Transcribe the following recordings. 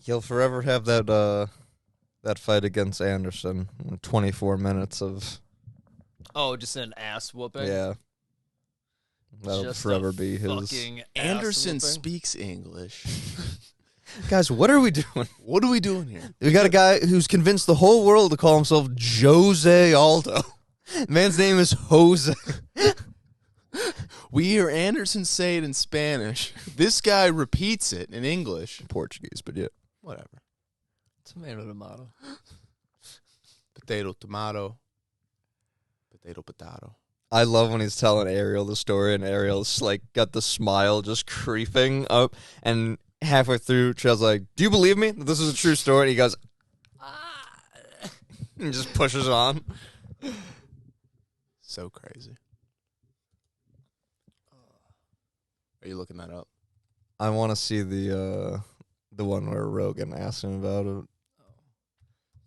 He'll forever have that fight against Anderson. 24 minutes of... Oh, just an ass whooping? Yeah. That'll just forever be his... Anderson speaks English. Guys, what are we doing? What are we doing here? We got a guy who's convinced the whole world to call himself Jose Aldo. Man's name is Jose. We hear Anderson say it in Spanish. This guy repeats it in English. Portuguese, but yeah. Whatever. Tomato. Potato, tomato. Potato, potato. I love when he's telling Ariel the story, and Ariel's like got the smile just creeping up, and halfway through, Trell's like, "Do you believe me that this is a true story?" And he goes, "Ah," and just pushes on. So crazy. Are you looking that up? I want to see the one where Rogan asked him about it.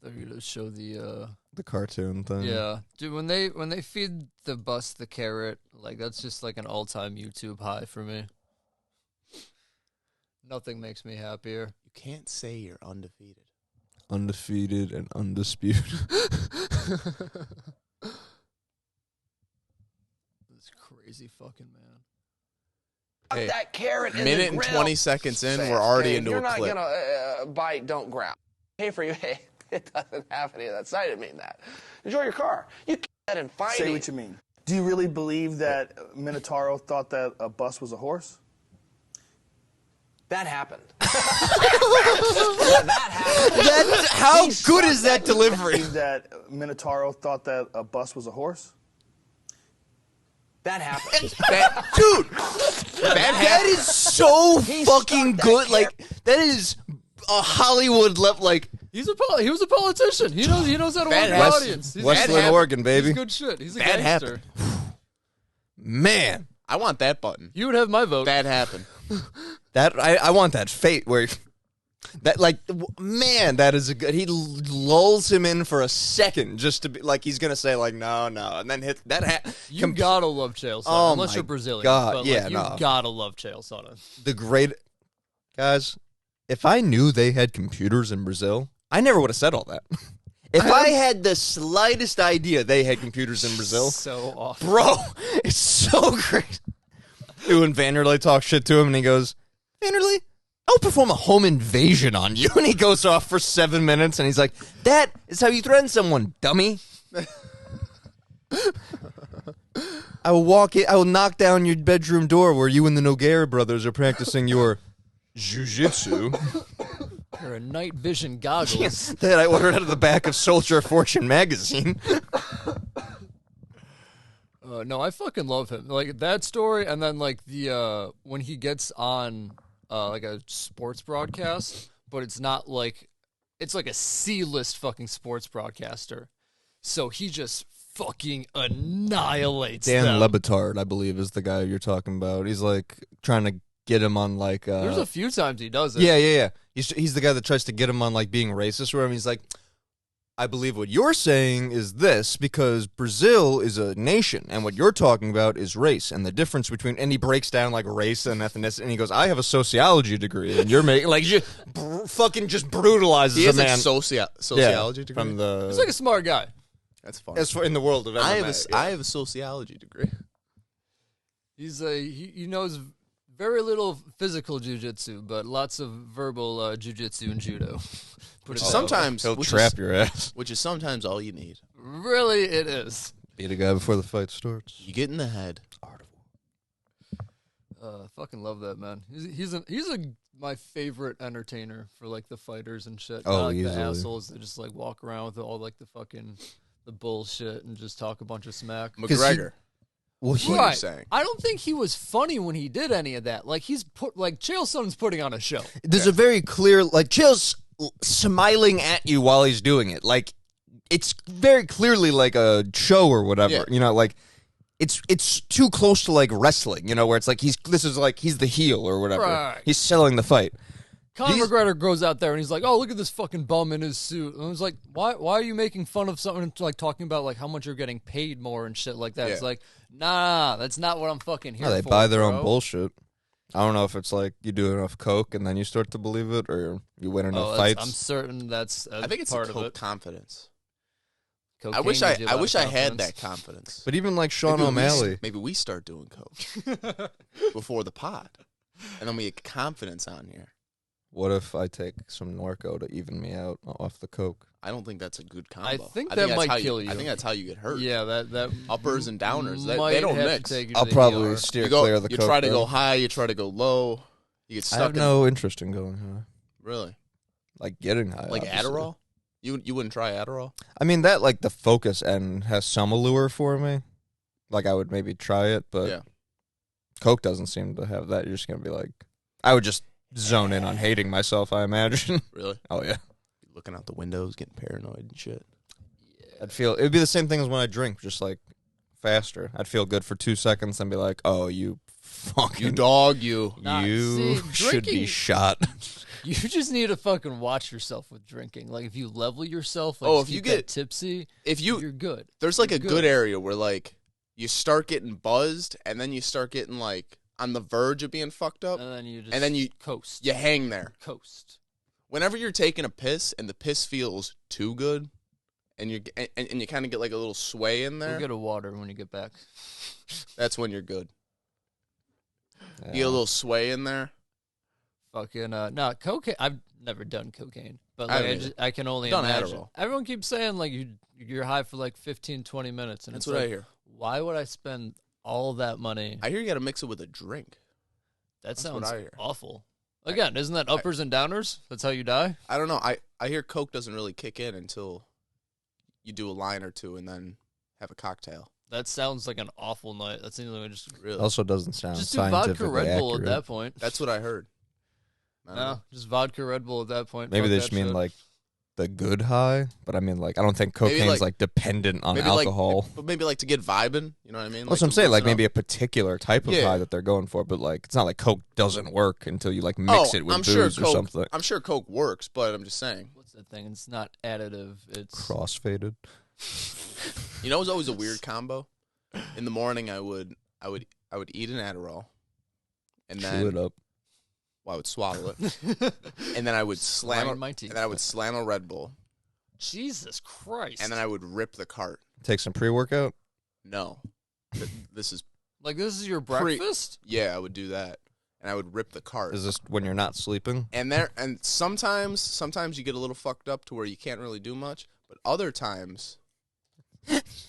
They're gonna show the cartoon thing. Yeah, dude. When they feed the bus the carrot, like that's just like an all-time YouTube high for me. Nothing makes me happier. You can't say you're undefeated. Undefeated and undisputed. This crazy fucking man. Hey, that carrot in minute the grill. and 20 seconds in, we're already into a clip. You're not gonna bite, don't growl. Hey, for you, hey, it doesn't have any of that. I didn't mean that. Enjoy your car. You keep that in fighting. Say what you mean. Do you really believe that Minotauro thought that a bus was a horse? That happened. that happened. How good is that delivery? Do you believe that Minotauro thought that a bus was a horse? That happened. Dude, that is so fucking good. Like, that is a Hollywood level. Like, he was a politician. He knows how to work an audience. Westland, Oregon, baby. He's good shit. He's a That gangster. happened. Man, I want that button. You would have my vote. That happened. that I want that fate where that, like, man, that is a good. He lulls him in for a second just to be like he's gonna say like no, and then hit that. You gotta love Chael Sonnen, Oh unless my you're Brazilian. God, but, yeah, like, you no. gotta love Chael Sonnen. The great guys. If I knew they had computers in Brazil, I never would have said all that. If I had the slightest idea they had computers in Brazil, So awesome, bro, it's so great. Dude, when Vanderlei talks shit to him, and he goes, "Vanderlei, I'll perform a home invasion on you," and he goes off for 7 minutes, and he's like, "That is how you threaten someone, dummy." I will knock down your bedroom door where you and the Nogueira brothers are practicing your jiu-jitsu. You're a night vision goggles. That I ordered out of the back of Soldier of Fortune magazine. No, I fucking love him. Like that story, and then like the when he gets on like a sports broadcast, but it's not like it's like a C-list fucking sports broadcaster. So he just fucking annihilates Dan them. Le Batard, I believe, is the guy you're talking about. He's like trying to get him on like. There's a few times he does it. Yeah. He's the guy that tries to get him on like being racist or whatever. He's like, I believe what you're saying is this because Brazil is a nation and what you're talking about is race and the difference between, and he breaks down like race and ethnicity and he goes, I have a sociology degree and you're making, like, fucking just brutalizes He has a a man. sociology degree. From the, He's like a smart guy. That's fun. as for in the world of MMA. I have a sociology degree. He knows very little physical jiu-jitsu, but lots of verbal jiu-jitsu and judo. Sometimes he'll trap your ass. Which is sometimes all you need. Really, it is. Beat a guy before the fight starts. You get in the head. Fucking love that man. He's my favorite entertainer for like the fighters and shit. Oh, Not, like easily. the assholes that just like walk around with all like the fucking the bullshit and just talk a bunch of smack. McGregor. Well, What are you Right. saying? I don't think he was funny when he did any of that. Like Chael Sonnen's putting on a show. There's a very clear, like, Chael's smiling at you while he's doing it. Like, it's very clearly like a show or whatever. Yeah. You know, like, it's too close to, like, wrestling, you know, where it's like he's the heel or whatever. Right. He's selling the fight. Conor McGregor goes out there and he's like, "Oh, look at this fucking bum in his suit." And I was like, "Why are you making fun of something like talking about like how much you're getting paid more and shit like that?" Yeah. It's like, nah, that's not what I'm fucking here No, they for. buy their bro. own bullshit. I don't know if it's like you do enough coke and then you start to believe it, or you win enough I'm fights. certain that's I think it's part a of coke it. confidence. Cocaine I wish gives you a lot of I had confidence. that confidence. But even like Sean O'Malley, Maybe we start doing coke before the pod, and then we get confidence on here. what if I take some Norco to even me out off the coke? I don't think that's a good combo. I think that's might how kill you. I think that's how you get hurt. Yeah, that Uppers and downers, they might don't have to mix. take you to I'll the probably ER. steer You go, clear of the you coke. try to then. go high, you try to go low. You get I stuck have in no interest in going high. really Like getting high. like obviously. Adderall. You wouldn't try Adderall? I mean, that like the focus end has some allure for me. Like I would maybe try it, but Yeah. coke doesn't seem to have that. You're just gonna be like, I would just zone in on hating myself. I imagine. Really? Oh yeah. Looking out the windows, getting paranoid and shit. I'd feel it'd be the same thing as when I drink, just like faster. I'd feel good for 2 seconds and be like, "Oh, you fucking You dog, you. Nah, you see, should be drinking- shot." You just need to fucking watch yourself with drinking. Like if you level yourself, like Oh, just if you keep that get- tipsy, If you you're good. there's like You're a good area where like you start getting buzzed and then you start getting like on the verge of being fucked up. And then you just And then you coast. you hang there. Coast. Whenever you're taking a piss and the piss feels too good, and you kind of get like a little sway in Go there, get a water when you get back. that's when you're good. Yeah. You get a little sway in there. Fucking no cocaine. I've never done cocaine, but I like haven't either. I can only I've done imagine. Adderall. Everyone keeps saying like you're high for like 15, 20 minutes, and That's it's what like, I hear. why would I spend all that money? I hear you got to mix it with a drink. That that's what sounds I hear. awful. Again, isn't that uppers and downers? That's how you die. I don't know. I hear Coke doesn't really kick in until you do a line or two and then have a cocktail. That sounds like an awful night. That's the only way. Just Really, Also doesn't sound just do vodka scientifically Red Bull accurate. at that point. that's what I heard. I don't know. No, just vodka Red Bull at that point. Maybe Fuck they that just mean shit. like the good high, but I mean like I don't think Maybe, cocaine's like- like dependent on maybe alcohol. but maybe like to get vibing. You know what I mean? That's to what I'm saying. Like loosen maybe up. a particular type of Yeah. high that they're going for, but like it's not like Coke doesn't work until you like mix it with I'm booze sure or Coke, something. I'm sure Coke works, but I'm just saying. What's that thing? It's not additive. It's Crossfaded. You know, it was always a weird combo. In the morning, I would eat an Adderall, and then Chew it up. well, I would swallow it, and then I would Grind my teeth. and then I would slam a Red Bull, Jesus Christ. and then I would rip the cart. Take some pre-workout. No, this is like this is your Pre- breakfast? yeah, I would do that, and I would rip the cart. Is this when you're not sleeping? And sometimes you get a little fucked up to where you can't really do much, but other times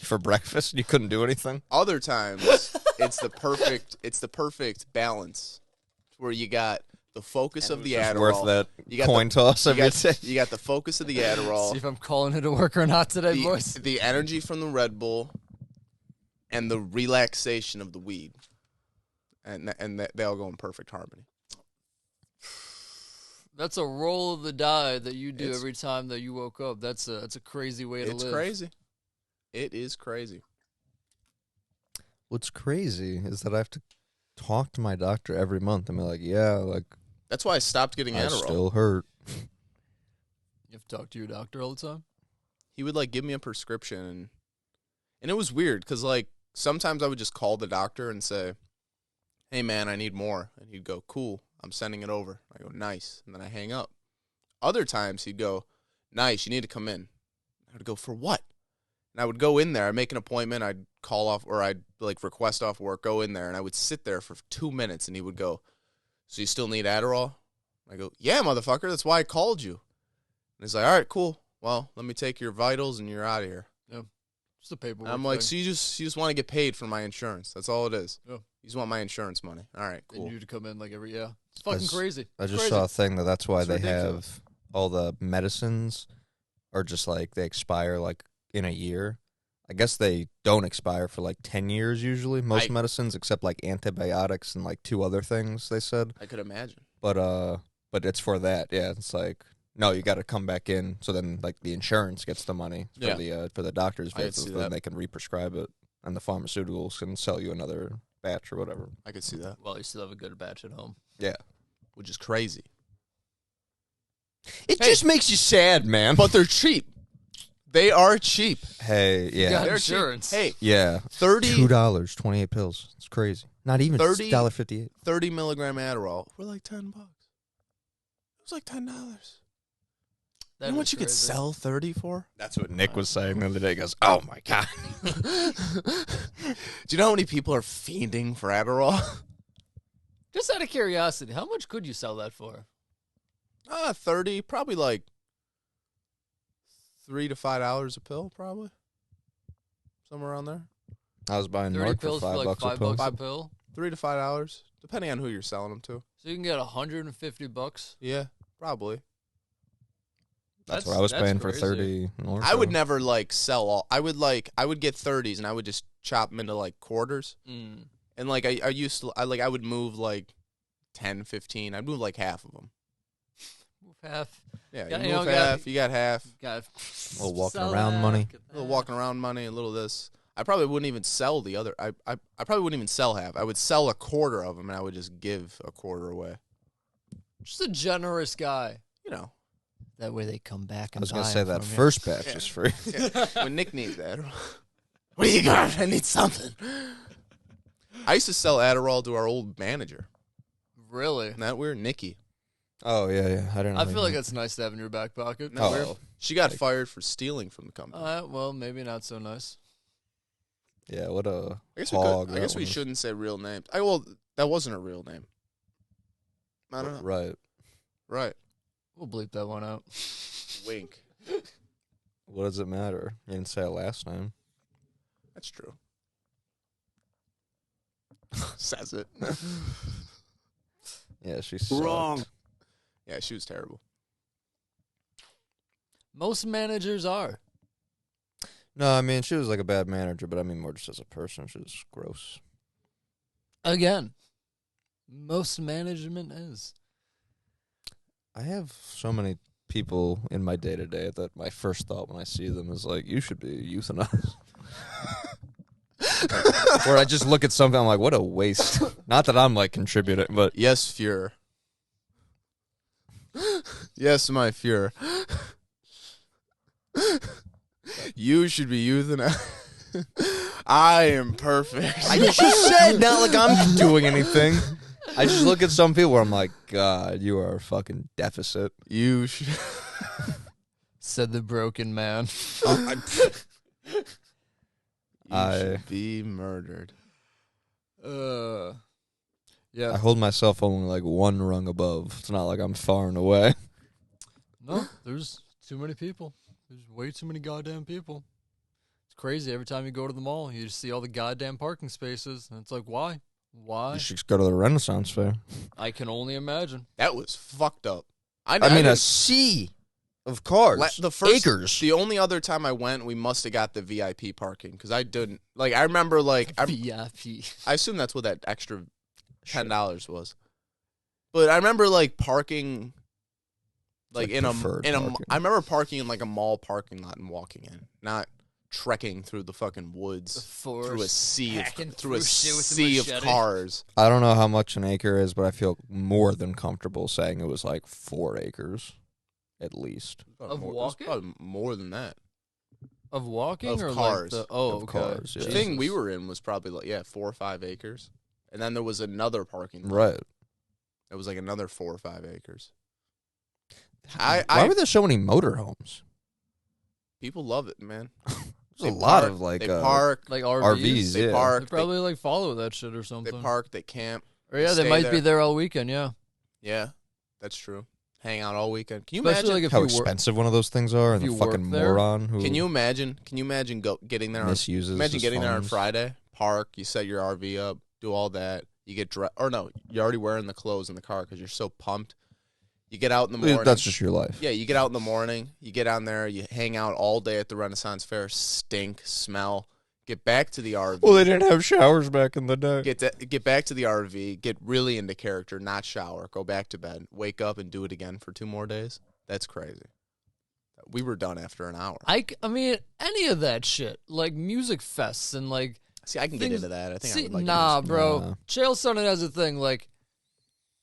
For breakfast, you couldn't do anything. it's the perfect balance where you got the focus of the It's Adderall. worth that You got coin toss you every got, day. you got the focus of the Adderall, See if I'm calling it a work or not today, boys. the energy from the Red Bull, and the relaxation of the weed, and they all go in perfect harmony. That's a roll of the die that you do It's- every time that you woke up. That's a crazy way to It's live. crazy. It is crazy. What's crazy is that I have to talk to my doctor every month and be like, yeah, like That's why I stopped getting I Adderall. still hurt. You have to talk to your doctor all the time. He would like give me a prescription, and it was weird because like sometimes I would just call the doctor and say, "Hey man, I need more," and he'd go, "Cool, I'm sending it over." I go, "Nice," and then I hang up. Other times he'd go, "Nice, you need to come in." I would go, "For what?" And I would go in there, I'd make an appointment, I'd call off or I'd like request off work, go in there, and I would sit there for 2 minutes, and he would go, "So you still need Adderall?" I go, "Yeah, motherfucker, that's why I called you." And he's like, "All right, cool. Well, let me take your vitals and you're out of here." Just a paperwork. And I'm like, thing. "So you just want to get paid for my insurance? That's all it is. Yeah. You just want my insurance money. All right, And cool." you to come in like every It's fucking That's- crazy. I It's just crazy. saw a thing that's why It's they ridiculous. have all the medicines are just like they expire like in a year. I guess they don't expire for like 10 years usually, most medicines except like antibiotics and like 2 other things they said. I could imagine. But it's for that. Yeah, it's like no, you got to come back in so then like the insurance gets the money for the doctor's I could visits, see then that. they can re-prescribe it and the pharmaceuticals can sell you another batch or whatever. I could see that, Well, you still have a good batch at home. Yeah. which is crazy. It just makes you sad, man. But they're cheap. They are cheap. Hey, yeah. got They're insurance. cheap. Hey, Yeah. 30 $2, 28 pills. It's crazy. Not even $1.58. 30 milligram Adderall were like $10. It was like $10. You know what you could sell 30 for? That's what Nick was saying the other day. He goes, oh, my God. Do you know how many people are fiending for Adderall? Just out of curiosity, how much could you sell that for? 30, probably like $3 to $5 a pill, probably. Somewhere around there. I was buying 30 Narc for pills for like $5 a $5 pill. a pill? $3 to $5, depending on who you're selling them to. So you can get $150. Yeah, probably. That's what I was paying for crazy. 30 Norco. I would never like sell all. I would get 30s and I would just chop them into like quarters. Mm. And like I used to, I would move like 10, 15. I'd move like half of them. Move half. Yeah, Yeah, you you move know, half, you got half. Got A little walking around money. A little walking around money, a little this. I probably wouldn't even sell the other. I probably wouldn't even sell half. I would sell a quarter of them and I would just give a quarter away. Just a generous guy. You know. That way they come back and I was going to buy say 'em that from you. first batch is free. When Nick needs Adderall. What do you got? I need something. I used to sell Adderall to our old manager. Really? Isn't that weird? Nikki. Oh, yeah. I didn't know. I feel like that's nice to have in your back pocket. No, Oh. she got fired for stealing from the company. Well, maybe not so nice. Yeah, what a I guess hog. I guess we shouldn't say real names. Well, that wasn't a real name. I don't know. Right. Right. We'll bleep that one out. Wink. What does it matter? You didn't say a last name. That's true. Says it. Yeah, she sucked. Wrong. Yeah, she was terrible. Most managers are. No, I mean, she was like a bad manager, but I mean more just as a person. She was gross. Again, most management is. I have so many people in my day-to-day that my first thought when I see them is like, you should be euthanized. Or I just look at something, I'm like, what a waste. Not that I'm like contributing, but Yes, Fuhrer. Yes, my Fuhrer. You should be euthanized. I am perfect. I just said not like I'm doing anything. I just look at some people where I'm like, God, you are a fucking deficit. You should. Said the broken man. You I- should be murdered. Yeah. I hold myself only like one rung above. It's not like I'm far and away. No, there's too many people. There's way too many goddamn people. It's crazy. Every time you go to the mall, you just see all the goddamn parking spaces. And it's like, why? Why? You should go to the Renaissance Fair. I can only imagine. That was fucked up. I I mean, a didn't- sea of cars. the first acres. The only other time I went, we must have got the VIP parking because I didn't like. I remember like VIP. I assume that's what that extra $10 was. But I remember like parking, like like in a preferred in a. parking. I remember parking in like a mall parking lot and walking in, not trekking through the fucking woods through a sea hacking of through a through shit with a sea of machete. cars. I don't know how much an acre is, but I feel more than comfortable saying it was like 4 acres, at least. Of It was walking? probably more than that. Of walking Of or cars. like the Of okay. cars, yeah. The thing we were in was probably like 4 or 5 acres, and then there was another parking lot. Right. It was like another 4 or 5 acres. Why were there so many motorhomes? People love it, man. There's a lot of like they park, Like RVs. RVs. they yeah. They park, probably like follow that shit or they something. park, they camp. Or yeah, they stay might be there. there all weekend. Yeah. Yeah, that's true. Hang out all weekend. Can you Especially imagine? like if How you expensive one of those things are, and if the you fucking work there, moron who Can you imagine? getting there? misuses Imagine his getting there on funds. Friday. Park. You set your RV up. Do all that. You get dressed. Or no, you're already wearing the clothes in the car because you're so pumped. You get out in the morning. That's just your life. Yeah, you get out in the morning. You get on there. You hang out all day at the Renaissance Fair. Stink, smell. Get back to the RV. Well, they didn't have showers back in the day. Get back to the RV. Get really into character. Not shower. Go back to bed. Wake up and do it again for 2 more days. That's crazy. We were done after an hour. I mean, any of that shit, like music fests and like. See, I can get things- into that. I think I See, would like nah, to bro. Nah. Chael Sonnen has a thing like.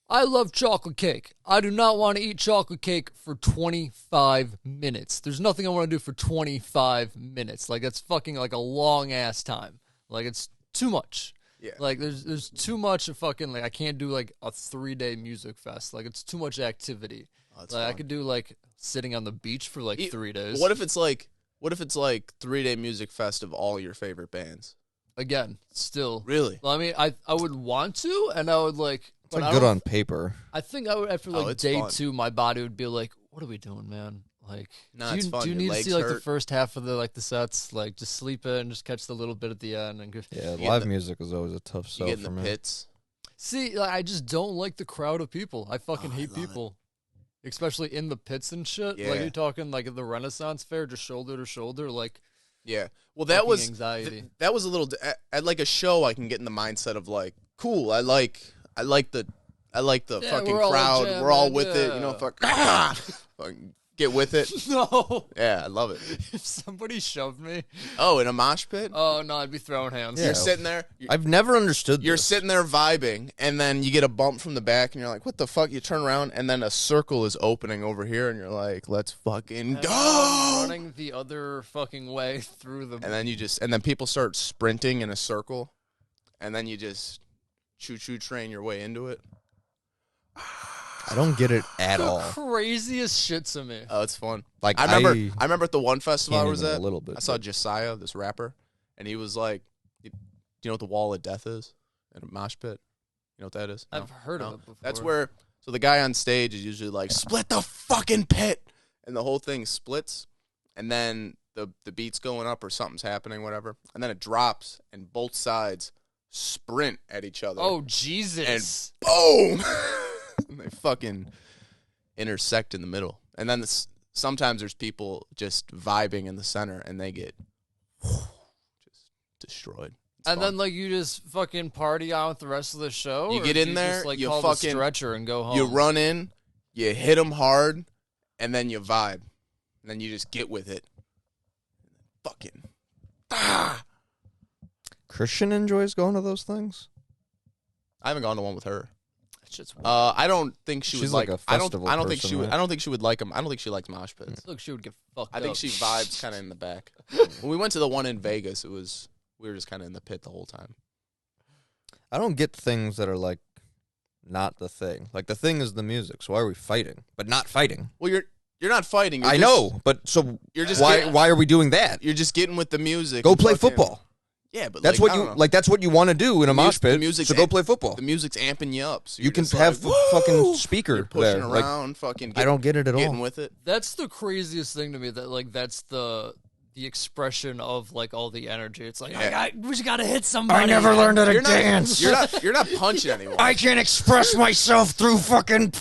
I love chocolate cake. I do not want to eat chocolate cake for 25 minutes. There's nothing I want to do for 25 minutes. Like, that's fucking like a long ass time. Like, it's too much. Yeah. Like, there's too much of fucking, like, I can't do like a 3-day music fest. Like, it's too much activity. Oh, Like, I could do like sitting on the beach for like 3 days. What if it's like 3-day music fest of all your favorite bands? Again, still. Really? Well, I mean, I would want to, and I would like. It's But like I good don't- on paper. I think I would after like it's day fun. 2, my body would be like, "What are we doing, man? Like, Nah, do it's you, fun. do you Your need to legs see like the hurt. first half of the sets? Like, just sleep in, just catch the little bit at the end, and go. Yeah, get live the- music is always a tough You sell get in for the me. pits. See, like, I just don't like the crowd of people. I fucking Oh, I hate love it. people, especially in the pits and shit. Yeah. Like, you're talking like at the Renaissance Fair, just shoulder to shoulder, like. Yeah. Well, that Fucking was anxiety. that was a little at like a show. I can get in the mindset of like, cool. I like the Yeah, fucking we're all crowd. jamming, We're all with it. You know, yeah. fucking get with it. No, Yeah, I love it. if somebody shoved me, Oh, in a mosh pit. oh no, I'd be throwing hands. You're sitting there. I've never understood You're this. sitting there vibing, and then you get a bump from the back, and you're like, "What the fuck?" You turn around, and then a circle is opening over here, and you're like, "Let's fucking And go!" I'm running the other fucking way through the. And then people start sprinting in a circle, and then you just choo-choo train your way into it. I don't get it at all. Craziest shit to me. Oh, it's fun. Like, I remember at the one festival I can't was even at, a little bit, I saw but- Josiah, this rapper, and he was like, "Do you know what the Wall of Death is?" In a mosh pit. You know what that is? I've heard No? of it before. That's where. So the guy on stage is usually like, "Split the fucking pit," and the whole thing splits, and then the beat's going up or something's happening, whatever, and then it drops, and both sides sprint at each other. Oh Jesus! Boom! And they fucking intersect in the middle. And then sometimes there's people just vibing in the center, and they get just destroyed. It's And fun. then like you just fucking party on with the rest of the show. You or get do in there, just, like, you call the fucking- stretcher and go home. you run in, you hit them hard, and then you vibe. And then you just get with it. Fucking. Christian enjoys going to those things. I haven't gone to one with her. It's just I don't think she She's would like like. a festival I don't think person, she would. right? I don't think she would like them. I don't think she likes mosh pits. look, she would get fucked I think up. she vibes kind of in the back. When we went to the one in Vegas, we were just kind of in the pit the whole time. I don't get things that are like not the thing. Like, the thing is the music. So why are we fighting? But not fighting. Well, you're not fighting. You're I just- know, but so You're just why getting- why are we doing that? You're just getting with the music. Go and play fucking- football. Yeah, but That's like, what I you don't know. like. That's what you want to do in a mosh the pit. music's So go amp- play football. The music's amping you up. So You you're can just have like, a fucking "Woo!" speaker You're pushing there. Like, around, fucking. I don't get it at getting all. with it. That's the craziest thing to me. That like that's the expression of like all the energy. It's like we just gotta hit somebody. learned how to You're not. You're not punching anyone. I can't express myself through fucking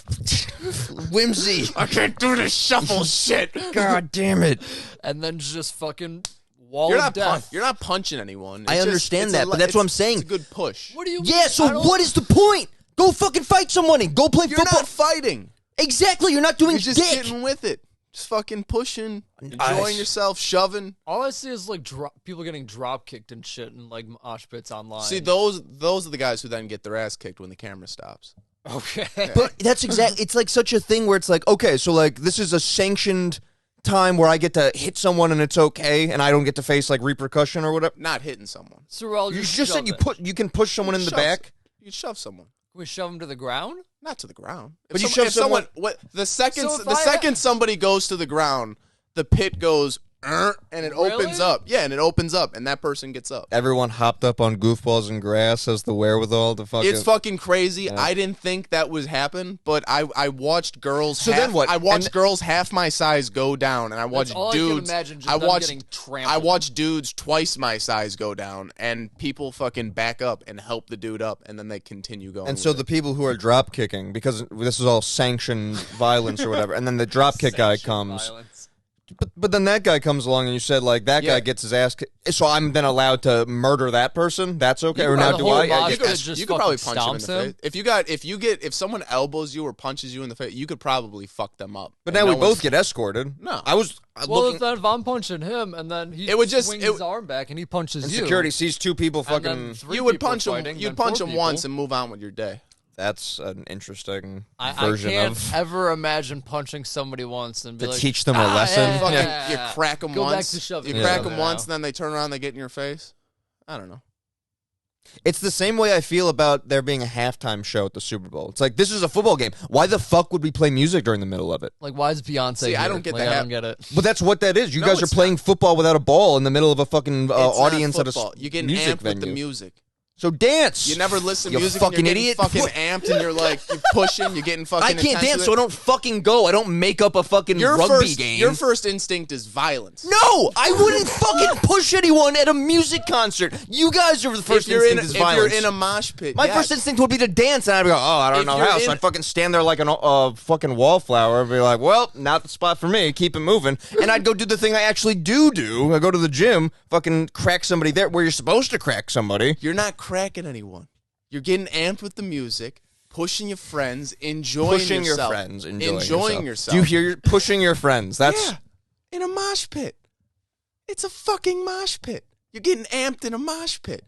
whimsy. I can't do this shuffle shit. God damn it. And then just fucking wall You're of not. death. You're not punching anyone. It's I just- understand it's that, a but that's what I'm saying. It's a good push. What do you? Yeah, I so don't- what is the point? Go fucking fight someone and go play You're football. not fighting. Exactly, you're not doing You're just dick. getting with it. Just fucking pushing, enjoying yourself, shoving. All I see is like people getting drop kicked and shit and like mosh pits online. See, those are the guys who then get their ass kicked when the camera stops. okay. But that's exactly, it's like such a thing where it's like, okay, so like this is a sanctioned time where I get to hit someone and it's okay and I don't get to face like repercussion or whatever. Not hitting someone. So we're all You just just said you can push someone in the Shove- back. You shove someone. Can we shove him to the ground? Not to the ground. But If you some- shove if someone. someone- What the second So if the I- second somebody goes to the ground, the pit goes and it opens Really? up. Yeah, and it opens up, and that person gets up. Everyone hopped up on goofballs and grass has the wherewithal to fucking. It's fucking crazy. I didn't think that would happen, but I watched girls. So half, then what? I watched And- girls half my size go down, and I watched all I can dudes. imagine, just I them watched getting trampled. I watched dudes twice my size go down, and people fucking back up and help the dude up, and then they continue going. And so with the it. people who are drop kicking, because this is all sanctioned violence or whatever, and then the drop kick guy Sanctioned comes. violence. But then that guy comes along and you said like that Yeah. guy gets his ass kicked. So I'm then allowed to murder that person? That's okay? You Or could now the do whole I? mosh you pit could, just you could probably fucking punch him in stomps the him? face. If someone elbows you or punches you in the face, you could probably fuck them up. But And now no we both one's- get escorted. No. I was Well, looking. then if I'm punching him and then he It would just- swings it- his arm back and he punches And you. security sees two people and then fucking. three You would people punch him. fighting, You'd then punch four him people. once and move on with your day. That's an interesting I version can't of ever imagine punching somebody once and be to like, teach them a lesson. yeah, Fucking, yeah, you yeah. crack them Go once. back to shoving You each crack other them once, now. and then they turn around, they get in your face. I don't know. It's the same way I feel about there being a halftime show at the Super Bowl. It's like, this is a football game. Why the fuck would we play music during the middle of it? Like, why is Beyonce See, here? I don't get like, the I half- don't get it. But that's what that is. You No, guys are it's playing football without a ball in the middle of a fucking It's audience not at a football. You're getting music amped venue. with the music. So dance. You never listen to You music. fucking and you're getting idiot. fucking What? amped, and you're like, you're pushing. You're getting fucking. I can't intense dance, with so I it. don't fucking go. I don't make up a fucking rugby game. Your first instinct is violence. No, I wouldn't fucking push anyone at a music concert. You guys are the first If you're in, instinct is if violence. you're in a mosh pit, My yes. first instinct would be to dance, and I'd go, oh, I don't If know you're how. So in- I'd fucking stand there like a fucking wallflower and be like, well, not the spot for me. Keep it moving. And I'd go do the thing I actually do. I go to the gym, fucking crack somebody there where you're supposed to crack somebody. You're not cracking anyone. You're getting amped with the music, pushing your friends, enjoying Pushing yourself. your friends, enjoying yourself. Do you hear pushing your friends? That's Yeah, in a mosh pit. It's a fucking mosh pit. You're getting amped in a mosh pit.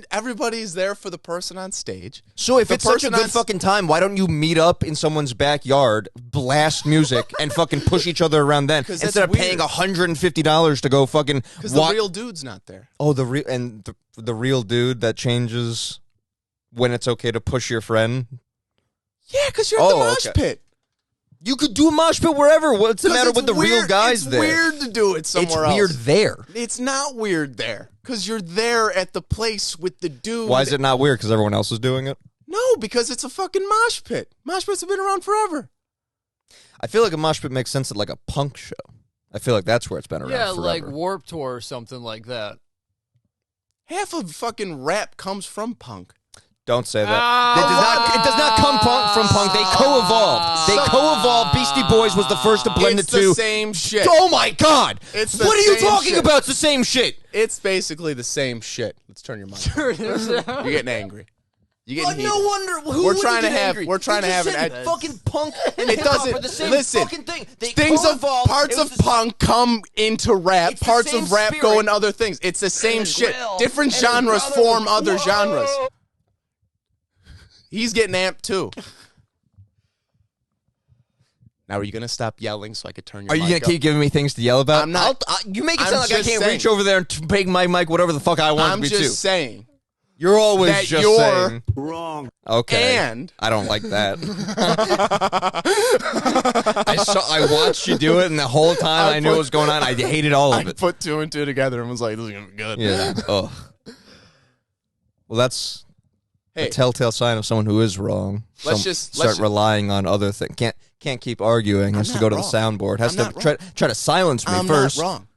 Everybody's there for the person on stage. So if The it's such a person good on- fucking time, why don't you meet up in someone's backyard, blast music, and fucking push each other around then 'Cause that's instead of paying weird. $150 to go fucking Because the real dude's not there. Oh, the real dude that changes when it's okay to push your friend. Yeah, because you're at the mosh okay. pit. You could do a mosh pit wherever. What's the 'Cause matter it's with the real weird- guys it's there? weird to do it somewhere It's weird else. there. It's not weird there because you're there at the place with the dude. Why is it not weird? Because everyone else is doing it. No, because it's a fucking mosh pit. Mosh pits have been around forever. I feel like a mosh pit makes sense at like a punk show. I feel like that's where it's been around Yeah, forever. like Warped Tour or something like that. Half of fucking rap comes from punk. Don't say that. It does not come from punk. They co-evolved. They co-evolved. Beastie Boys was the first to blend It's the two. the same shit. Oh my God! It's the What are you same talking shit. about? It's the same shit. It's basically the same shit. Let's turn your mic on. You're getting angry. You're getting Well, no heated. wonder. Who We're would trying to get have- angry? we're trying You to just have an said ed- fucking punk and It hip hop doesn't- are the same listen, fucking thing. They Things of co-evolved. parts It was of the punk come into rap. It's the Parts same of rap go spirit. in other things. It's the same And shit. grill, Different and genres brother- form other Whoa. genres. He's getting amped too. Now, are you gonna stop yelling so I could turn your Are mic you gonna up? keep giving me things to yell about? I'm not. You make it I'm sound like I just can't saying. reach over there and take my mic whatever the fuck I want I'm to be just too. saying. You're always that just you're saying Wrong. okay. And I don't like that. I watched you do it, and the whole time I knew what was going on. I hated all of I it. put two and two together and was like, "This is gonna be good." Yeah. Oh. Well, that's Hey, a telltale sign of someone who is wrong. Let's just- start let's ju- relying on other things. Can't keep arguing. Has to not go to wrong. the soundboard. Has I'm to not try to silence me I'm first. not wrong.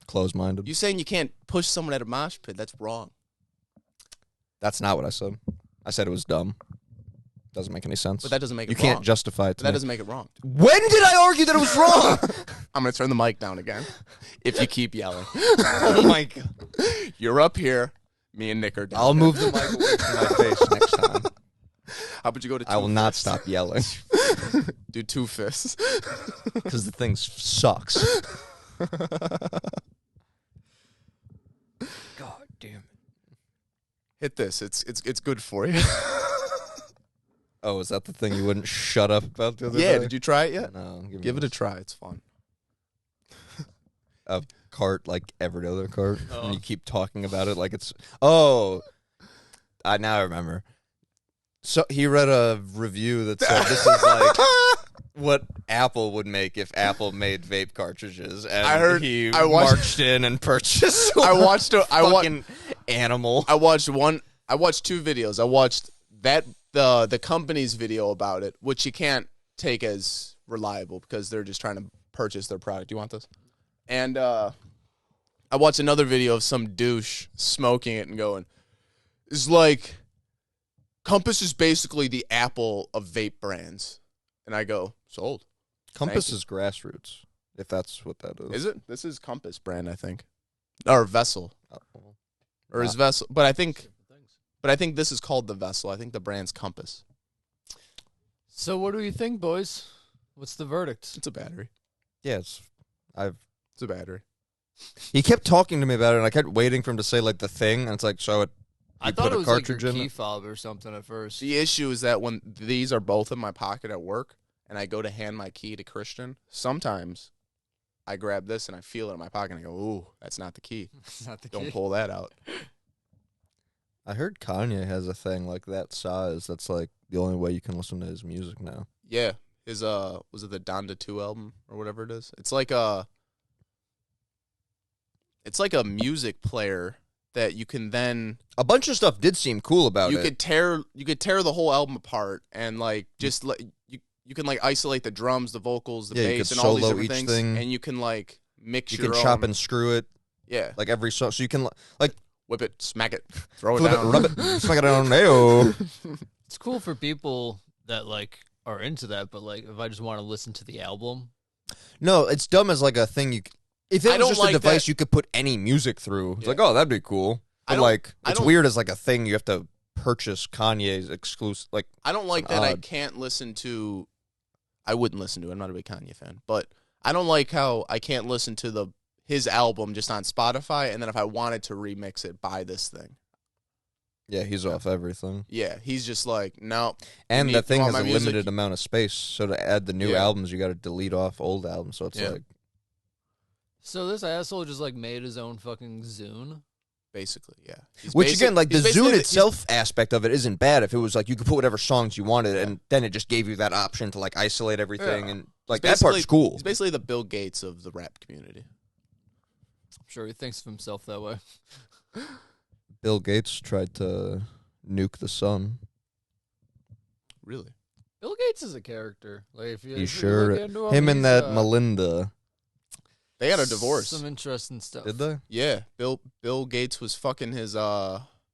Close-minded. You saying you can't push someone at a mosh pit? That's wrong. That's not what I said. I said it was dumb. Doesn't make any sense. But that doesn't make it You wrong. can't justify it to That me. doesn't make it wrong. When did I argue that it was wrong? I'm gonna turn the mic down again. If you keep yelling, Oh my God. you're up here. Me and Nick are down. I'll there. move the mic away from my face next time. How about you go to? I will two not fists? stop yelling Do two fists. because the thing sucks. God damn it. Hit this. It's good for you. Oh, is that the thing you wouldn't shut up about the other Yeah. day? Did you try it yet? No. Give it a try. It's fun. A cart like every other cart, and you keep talking about it like it's. Oh, now I remember. So he read a review that said this is like what Apple would make if Apple made vape cartridges, and he I watched- marched in and purchased. I watched. I fucking animal. I watched one. I watched two videos. I watched the company's video about it, which you can't take as reliable because they're just trying to purchase their product. Do you want this? And I watched another video of some douche smoking it and going, "It's like Compass is basically the Apple of vape brands." And I go, "Sold." Compass Thank you. is grassroots, if that's what that is. Is it? This is Compass brand, I think, or Vessel, Oh. or is Vessel? But I think this is called the Vessel. I think the brand's Compass. So what do you think, boys? What's the verdict? It's a battery. Yeah, It's a battery. he kept talking to me about it, and I kept waiting for him to say like the thing, and it's like, so it I You thought put it a was like your cartridge in key it? fob or something at first. The issue is that when these are both in my pocket at work and I go to hand my key to Christian, sometimes I grab this and I feel it in my pocket and I go, ooh, that's not the key. It's not the Don't key. pull that out. I heard Kanye has a thing like that size. That's like the only way you can listen to his music now. Yeah. His was it the Donda 2 album or whatever it is? It's like a music player that you can then A bunch of stuff did seem cool about you it. could tear the whole album apart and like just you can like isolate the drums, the vocals, the Yeah, you bass, could and all these solo different each things, thing. and you can like mix You your can own. chop and screw it, Yeah, like every song. So you can like whip it, smack it, throw it flip it, down, rub it, smack it down. Ayo. It's cool for people that like are into that, but like if I just want to listen to the album, No, it's dumb as like a thing. If it I was don't just like a device that. you could put any music through, it's Yeah. like, oh, that'd be cool. I But don't- like, I it's don't- weird as like a thing you have to purchase Kanye's exclusive. Like, I don't like It's that I odd. can't listen to. I wouldn't listen to it. I'm not a big Kanye fan, but I don't like how I can't listen to his album just on Spotify, and then if I wanted to remix it, buy this thing. yeah, he's off everything. Yeah, he's just like, no. And need- that thing you has want a my music? limited amount of space. So to add the new Yeah. albums, you got to delete off old albums. So it's Yeah. like, so this asshole just like made his own fucking Zune. Basically, yeah. He's which basic- again, like the he's basically Zune itself aspect of it isn't bad. If it was like you could put whatever songs you wanted, and then it just gave you that option to like isolate everything, Yeah. and like He's that part's basically- cool. He's basically the Bill Gates of the rap community. I'm sure he thinks of himself that way. Bill Gates tried to nuke the sun. Really? Bill Gates is a character. Like if you, He if you sure. look into him, Him and he's, that Melinda. They had a divorce. Some interesting stuff. Did they? Yeah, Bill Gates was fucking his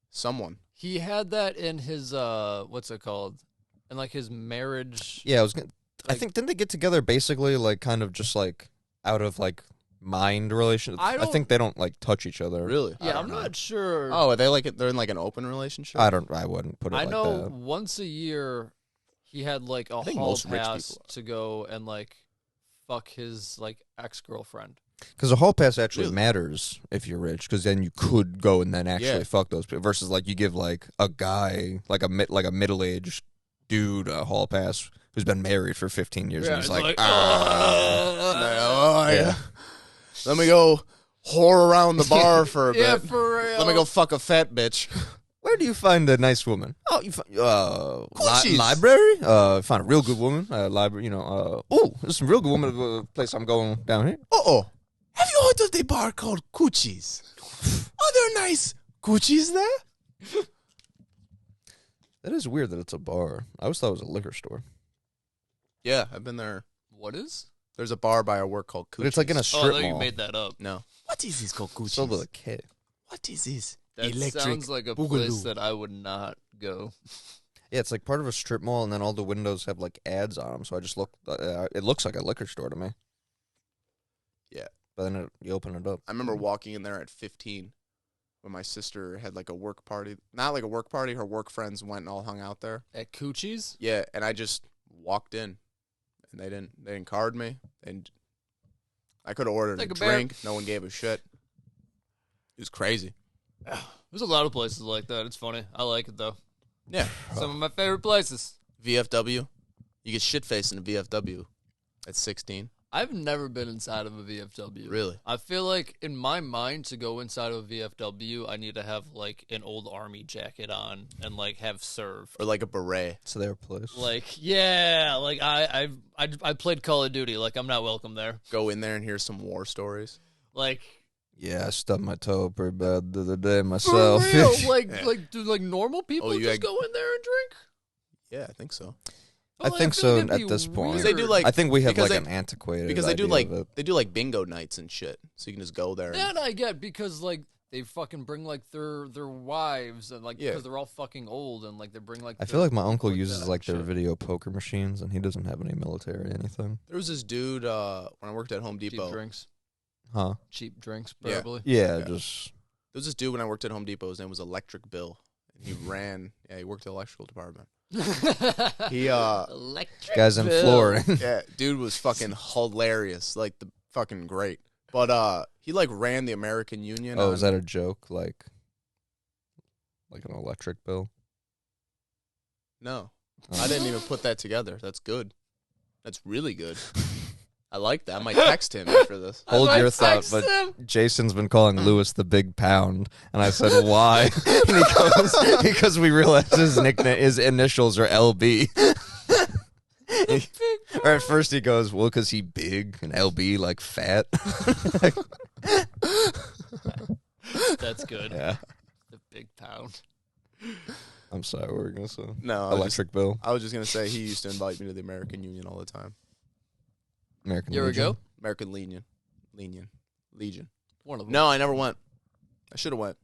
someone. He had that in his what's it called? In like his marriage. Yeah, I was. I Like- think didn't they get together basically like kind of just like out of like mind relation? I I don't- think they don't like touch each other. Really? I Yeah, don't I'm know. not sure. Oh, are they like they're in like an open relationship? I don't. I wouldn't put it I like know that. once a year he had like a think hall most rich pass people are. to go and like fuck his like ex-girlfriend. Because a hall pass actually Really? matters if you're rich, because then you could go and then actually Yeah. fuck those people. Versus like you give like a guy like a middle-aged dude a hall pass who's been married for 15 years, and he's like, Oh, yeah. Let me go whore around the bar for a Yeah, bit. for real. Let me go fuck a fat bitch. Where do you find a nice woman? Oh, you find Coochies. library. Find a real good woman. Library. You know. Oh, there's some real good woman at the place I'm going down here. Uh-oh. Have you heard of the bar called Coochies? Are there nice Coochies there? That is weird that it's a bar. I always thought it was a liquor store. Yeah, I've been there. What is? There's a bar by our work called Coochies. But it's like in a Oh, I strip thought you mall. made that up. No. What is this called Coochies? Spelled with a K. What is this? That sounds like a place that I would not go. Yeah, it's like part of a strip mall, and then all the windows have like ads on them. So I just look. It looks like a liquor store to me. Yeah. But then you open it up. I remember walking in there at 15 when my sister had like a work party. Not like a work party. Her work friends went and all hung out there. At Coochie's? Yeah, and I just walked in, and they didn't card me. And I could have ordered Take a a bear. drink. No one gave a shit. It was crazy. There's a lot of places like that. It's funny. I like it though. Yeah. Some of my favorite places. VFW. You get shit faced in a VFW at 16. I've never been inside of a VFW. Really? I feel like in my mind to go inside of a VFW, I need to have like an old army jacket on and like have served. Or like a beret. It's their place. Like yeah, like I played Call of Duty. Like I'm not welcome there. Go in there and hear some war stories. Like Yeah, I stubbed my toe pretty bad the other day for myself. real. Yeah. like do like normal people Oh, you just had- go in there and drink? Yeah, I think so. I But, like, think feel so like it'd at be this point. Because they do weird. like I think we have because like they- an antiquated because they do idea like of it. they do like bingo nights and shit. So you can just go there. That I get because like they fucking bring like their wives and like Yeah. because they're all fucking old and like they bring like I their- feel like my uncle that uses like their shit. video poker machines, and he doesn't have any military or anything. There was this dude when I worked at Home cheap Depot. drinks, Huh? cheap drinks Yeah. probably. Yeah, Yeah. just There was this dude when I worked at Home Depot. His name was Electric Bill. And he ran. Yeah, he worked at the electrical department. He Electric guys in Bill. Florida. yeah, dude was fucking hilarious. Like the fucking great. But he like ran the American Union. Oh, on- is that a joke? Like Like an electric bill? No. I didn't even put that together. That's good. That's really good. I like that. I might text him after this. Hold your thought, text but him. Jason's been calling Lewis the Big Pound, and I said, why? And he goes, because we realized his initials are LB. Or at first he goes, well, because he big, and LB, like, fat. That's good. Yeah. The big pound. I'm sorry, what were we going to say? No. Electric bill. I was just going to say he used to invite me to the American Union all the time. American You ever Legion. go? American Legion. One of them. No, I never went. I should have went.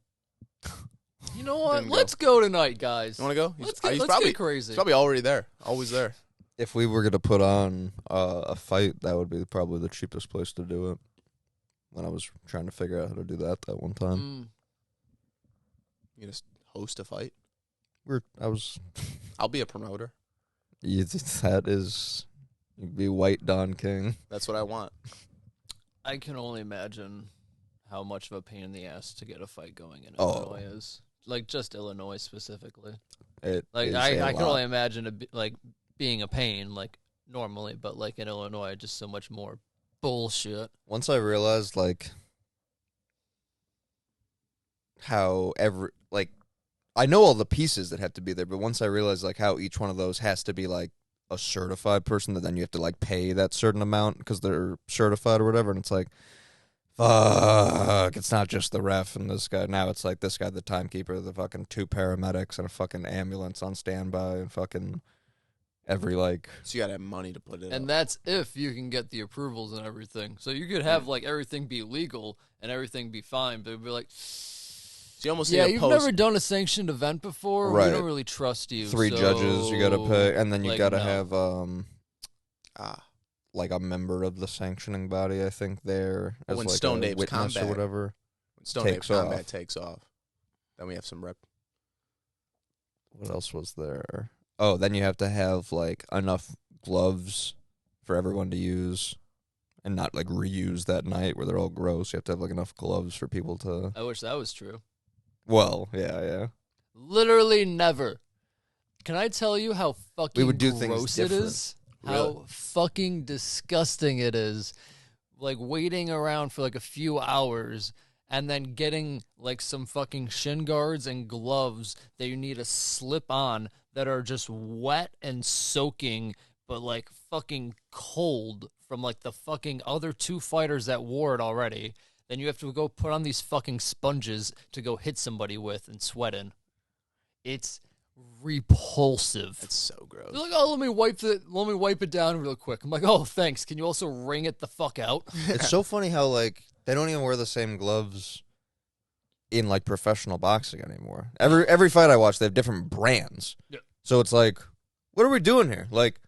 You know what? Didn't go. Let's go tonight, guys. You want to go? Let's he's get probably crazy. He's probably already there. Always there. If we were going to put on a fight, that would be probably the cheapest place to do it. When I was trying to figure out how to do that one time. You just host a fight. I'll be a promoter. That is, you'd be White Don King. That's what I want. I can only imagine how much of a pain in the ass to get a fight going in Oh. Illinois is. Like, just Illinois specifically. It Like, is I a can lot. only imagine being a pain, like, normally, but, like, in Illinois, just so much more bullshit. Once I realized, like, how I know all the pieces that have to be there, but once I realized, like, how each one of those has to be, like, a certified person, that then you have to, like, pay that certain amount because they're certified or whatever, and it's like, fuck, it's not just the ref and this guy. Now it's like this guy, the timekeeper, the fucking 2 paramedics, and a fucking ambulance on standby, and fucking every, like... So you got to have money to put it And up. that's if you can get the approvals and everything. So you could have, like, everything be legal and everything be fine, but it'd be like... So you almost Yeah, need a you've post. never done a sanctioned event before. Right. We don't really trust you. 3 so, judges you gotta pay, and then you like, gotta no. have, like a member of the sanctioning body, I think, there as When like Stone a Dave's witness combat or whatever. When Stone takes Dave's Combat off. takes off. Then we have some rep. What else was there? Oh, then you have to have like enough gloves for everyone to use, and not like reuse that night where they're all gross. You have to have like enough gloves for people to. I wish that was true. Well, yeah. Literally never. Can I tell you how fucking We would do things gross it different. is? Really? How fucking disgusting it is. Like waiting around for like a few hours and then getting like some fucking shin guards and gloves that you need to slip on that are just wet and soaking, but like fucking cold from like the fucking other 2 fighters that wore it already. Then you have to go put on these fucking sponges to go hit somebody with and sweat in. It's repulsive. It's so gross. They're like, oh, let me wipe it down real quick. I'm like, oh, thanks. Can you also wring it the fuck out? It's so funny how like they don't even wear the same gloves in like professional boxing anymore. Every fight I watch, they have different brands. Yeah. So it's like, what are we doing here? Like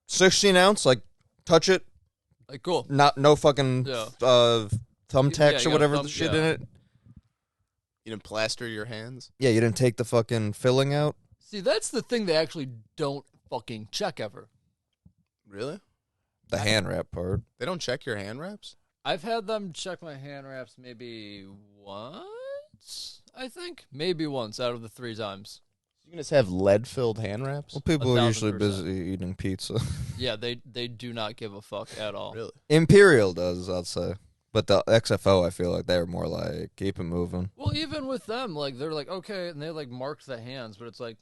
16 ounce, like touch it, Like, cool. no fucking Yeah. thumbtacks you or got whatever thumb- the shit yeah. in it. You didn't plaster your hands? Yeah, you didn't take the fucking filling out. See, that's the thing they actually don't fucking check ever. Really? The hand wrap part. They don't check your hand wraps? I've had them check my hand wraps maybe once, I think. Maybe once out of the 3 times. You can just have lead-filled hand wraps? Well, people are 1000%. usually busy eating pizza. Yeah, they do not give a fuck at all. Really? Imperial does, I'd say. But the XFO, I feel like they're more like, keep it moving. Well, even with them, like, they're like, okay, and they, like, marked the hands, but it's like,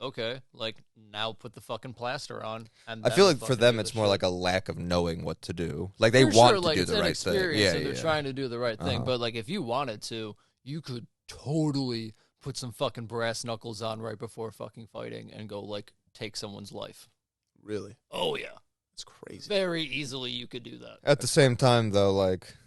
okay, like, now put the fucking plaster on. And I then feel like for fucking them, do it's the more shit. like a lack of knowing what to do. Like, they For want sure, to like, do it's the right thing. inexperience, Yeah, and they're yeah. trying to do the right thing. Uh-huh. But, like, if you wanted to, you could totally put some fucking brass knuckles on right before fucking fighting and go, like, take someone's life. Really? Oh, yeah. That's crazy. Very easily you could do that. At the same time, though, like,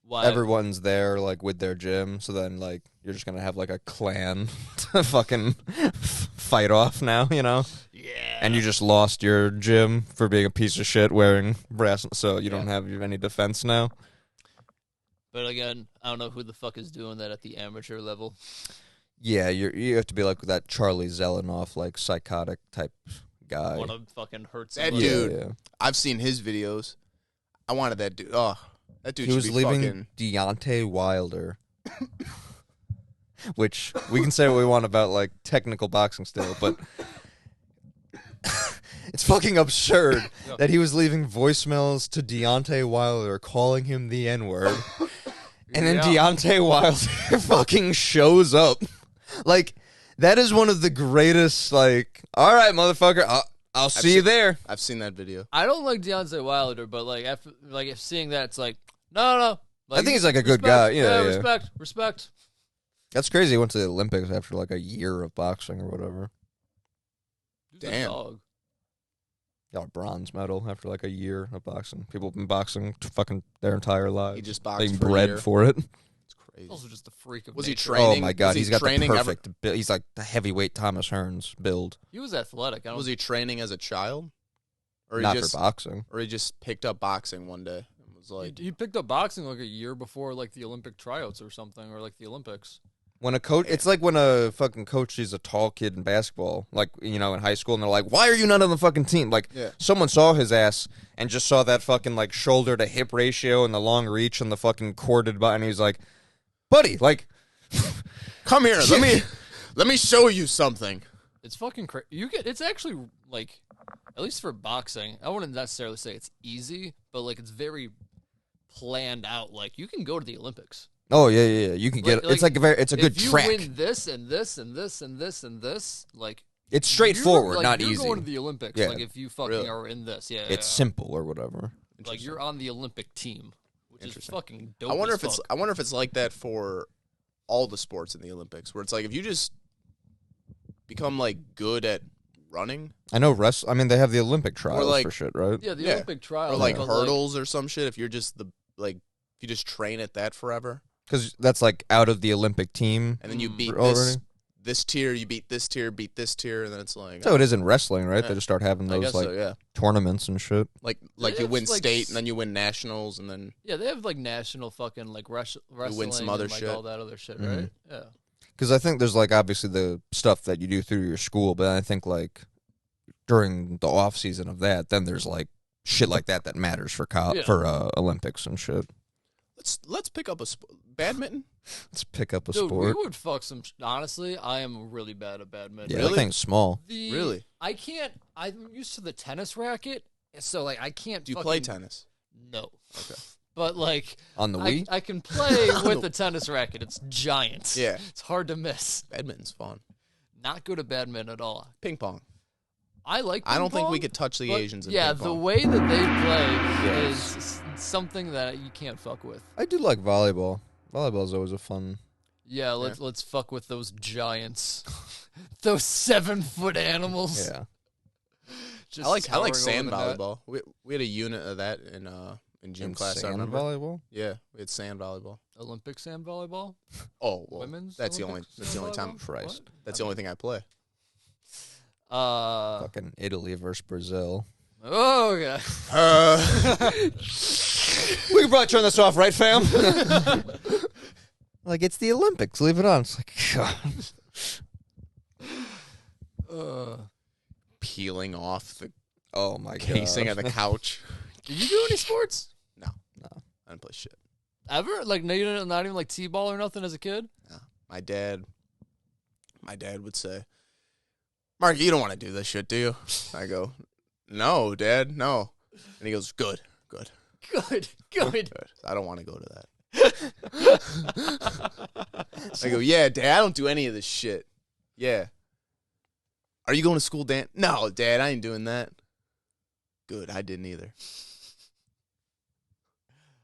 Why? everyone's there, like, with their gym. So then, like, you're just going to have, like, a clan to fucking fight off now, you know? Yeah. And you just lost your gym for being a piece of shit wearing brass. So you don't have any defense now. But again, I don't know who the fuck is doing that at the amateur level. Yeah, you have to be like that Charlie Zelenoff, like, psychotic type guy. Want to fucking hurt That somebody. dude. Yeah. I've seen his videos. I wanted that dude. Oh, that dude He should was be leaving fucking... Deontay Wilder. which we can say what we want about like technical boxing still, but it's fucking absurd that he was leaving voicemails to Deontay Wilder calling him the N-word. And then Deontay Wilder fucking shows up. Like, that is one of the greatest, like, all right, motherfucker, I'll see you there. I've seen that video. I don't like Deontay Wilder, but like after if seeing that, it's like no. Like, I think he's like a good guy. Yeah, respect. That's crazy. He went to the Olympics after like a year of boxing or whatever. Damn. Dog. Got a bronze medal after like a year of boxing. People have been boxing fucking their entire lives. He just boxed being for a bred year. for it. It's crazy. Also just a freak of Was he nature. training? Oh my god, Was he he's got the training perfect build. He's like the heavyweight Thomas Hearns build. He was athletic. Was he training as a child? Or Not he just, for boxing. Or he just picked up boxing one day and was like, He picked up boxing like a year before like the Olympic tryouts or something, or like the Olympics. When a coach, it's like when a fucking coach sees a tall kid in basketball, like, you know, in high school, and they're like, why are you not on the fucking team? Like, someone saw his ass and just saw that fucking, like, shoulder to hip ratio and the long reach and the fucking corded button. He's like, buddy, like, come here, let me show you something. It's fucking crazy. It's actually like, at least for boxing, I wouldn't necessarily say it's easy, but like it's very planned out. Like you can go to the Olympics. oh, yeah. You can get, it's like it's a good track. If you win this and this and this and this and this, like, It's straightforward, not you're easy. You're going to the Olympics, Yeah. like if you fucking are in this. Yeah, It's simple or whatever. like you're on the Olympic team, which is fucking dope. I wonder as if fuck. I wonder if it's like that for all the sports in the Olympics, where it's like if you just become like good at running, I know I mean, they have the Olympic trials like- for shit, right? Yeah, the Olympic trials. or like but, hurdles or some shit. If you're just if you just train at that forever, Because that's like out of the Olympic team. and then you beat already. this tier, you beat this tier, and then it's like So it is in wrestling, right? Yeah. They just start having I those guess like so, yeah. tournaments and shit. Like They you win have, like, state, and then you win nationals, and then Yeah, they have like national fucking like wrestling some other and, like, shit. all that other shit, Mhm. right? Yeah. Because I think there's like obviously the stuff that you do through your school, but I think like during the off season of that, then there's like shit like that matters for Olympics and shit. let's pick up a badminton. Let's pick up a Dude, sport. we would fuck some. Honestly, I am really bad at badminton. Yeah, Really? that thing's small. Really? I can't. I'm used to the tennis racket, so like I can't. Do you fucking, play tennis? No. Okay. But like On the Wii? I can play with the tennis racket. It's giant. Yeah. It's hard to miss. Badminton's fun. Not good at badminton at all. Ping pong. I like. I don't ping think we pong, could touch the but Asians in yeah, ping the pong. way that they play is something that you can't fuck with. I do like volleyball. Volleyball's always a fun. Yeah, let's fuck with those giants, those 7-foot animals. Yeah. Just I like towering sand over the net. volleyball. We had a unit of that in gym class. I Sand remember. volleyball? Yeah, we had sand volleyball. Olympic sand volleyball. Oh, well, Women's that's Olympic the only time. volleyball? Christ. That's the only thing I play. Fucking Italy versus Brazil. Oh yeah. We can probably turn this off, right, fam? Like, it's the Olympics. Leave it on. It's like, God. Peeling off the Oh, my casing God. of the couch. Did you do any sports No, I didn't play shit. ever? Like, no, you didn't, not even like t-ball or nothing as a kid. No. My dad would say, "Mark, you don't want to do this shit, do you?" I go, "No, Dad, no." And he goes, "Good. Good. I don't want to go to that." I go, "Yeah, Dad, I don't do any of this shit." "Yeah." "Are you going to school, Dan?" "No, Dad, I ain't doing that." "Good, I didn't either."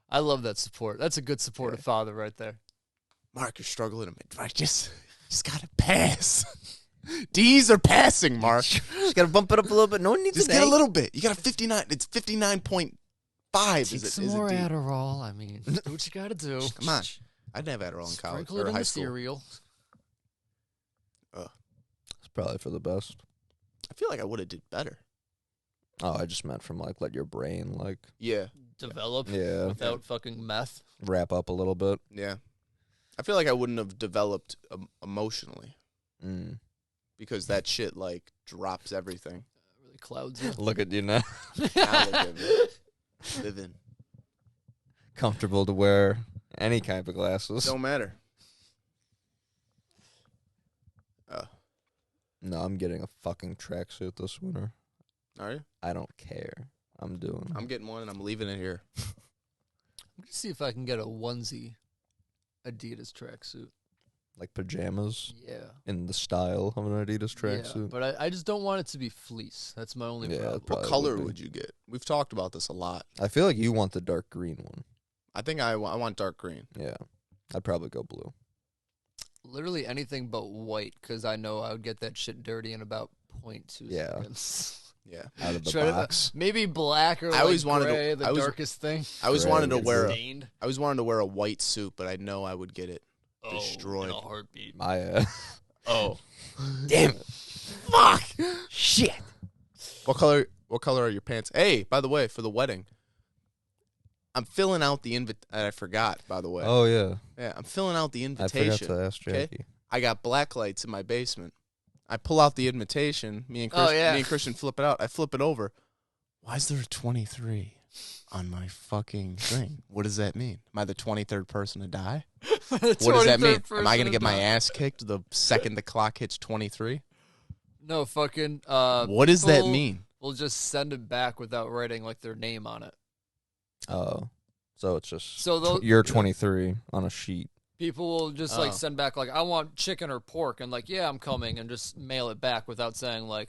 I love that support. That's a good supportive father right there. "Mark, you're struggling a bit. I just gotta pass." D's are passing, Mark. Just got to bump it up a little bit. No one needs Just an get a A. little bit. You got a 59. It's 59.5. Take Is it? some Is more it D? Adderall. I mean, do what you got to do. Come on. I didn't have Adderall in college Sprinkle it or in high the school. cereal. It's probably for the best. I feel like I would have did better. Oh, I just meant from, like, let your brain, like, Yeah, Develop Yeah. without fucking meth. wrap up a little bit. yeah. I feel like I wouldn't have developed emotionally Mm. because that shit like drops everything. Really clouds you. Look at you now. Now look at me. Living. Comfortable to wear any kind of glasses. Don't matter. No, I'm getting a fucking tracksuit this winter. Are you? I don't care. I'm doing. I'm getting one and I'm leaving it here. I'm gonna see if I can get a onesie Adidas tracksuit. Like pajamas Yeah. in the style of an Adidas Yeah, tracksuit. but I just don't want it to be fleece. That's my only Yeah, problem. What Probably color would be. would you get? We've talked about this a lot. I feel like you want the dark green one. I think I want dark green. Yeah. I'd probably go blue. Literally anything but white, because I know I would get that shit dirty in about 0.2 Yeah. seconds. Yeah. Out of the Try to- box. maybe black or I always like wanted to- gray, the I always- darkest thing. I always Gray wanted to is wear Stained. I always wanted to wear a white suit, but I know I would get it Oh, destroyed. in a heartbeat. My Oh. Damn it. Fuck. Shit. What color are your pants? Hey, by the way, for the wedding, I'm filling out the I forgot, by the way. Oh yeah. Yeah, I'm filling out the I invitation. forgot to ask okay? Jackie. I got black lights in my basement. I pull out the invitation. Me and Christian flip it out. I flip it over. Why is there a 23 on my fucking thing? What does that mean? Am I the 23rd person to die? What does that mean? Am I going to get my ass kicked the second the clock hits 23? No, fucking. What does that people mean? will just send it back without writing like their name on it. Oh. So it's just So they'll- you're 23 on a sheet. People will just Oh. like send back like, I want chicken or pork, and like, yeah, I'm coming, and just mail it back without saying like,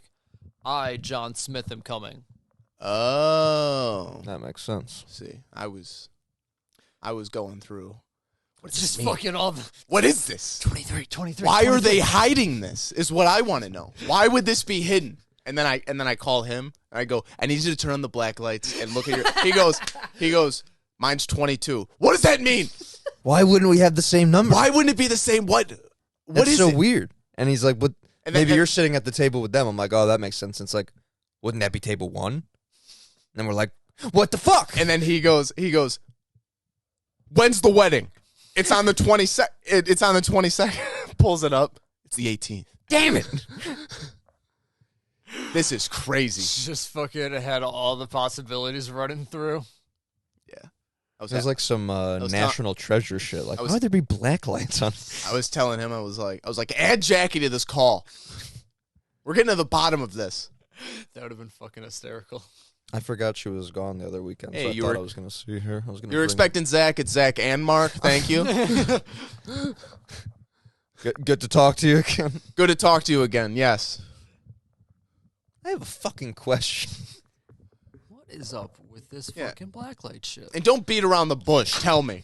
I, John Smith, am coming. Oh. That makes sense. See, I was going through. It's just fucking all the What is this? 23. Why are they hiding this? Is what I want to know. Why would this be hidden? And then I call him and I go, I need you to turn on the black lights and look at your. He goes, mine's 22. What does that mean? Why wouldn't we have the same number? Why wouldn't it be the same? What That's is so it? weird. And he's like, "What? And then- Maybe and- you're sitting at the table with them." I'm like, "Oh, that makes sense." It's like, wouldn't that be table 1? And then we're like, "What the fuck?" And then he goes, when's the wedding? It's on the 22nd. It's on the 22nd. Pulls it up. It's the 18th. Damn it! This is crazy. just fucking had all the possibilities running through. There's like some national treasure shit. Like, I was- why would there be black lights on? I was telling him, I was like, add Jackie to this call. We're getting to the bottom of this. That would have been fucking hysterical. I forgot she was gone the other weekend. Hey, so I you thought were- I was gonna see her. I was gonna. You're bring- expecting Zach. It's Zach and Mark. Thank you. Good to talk to you again. Good to talk to you again. Yes. I have a fucking question. What is up with this Yeah. fucking blacklight shit? And don't beat around the bush. Tell me.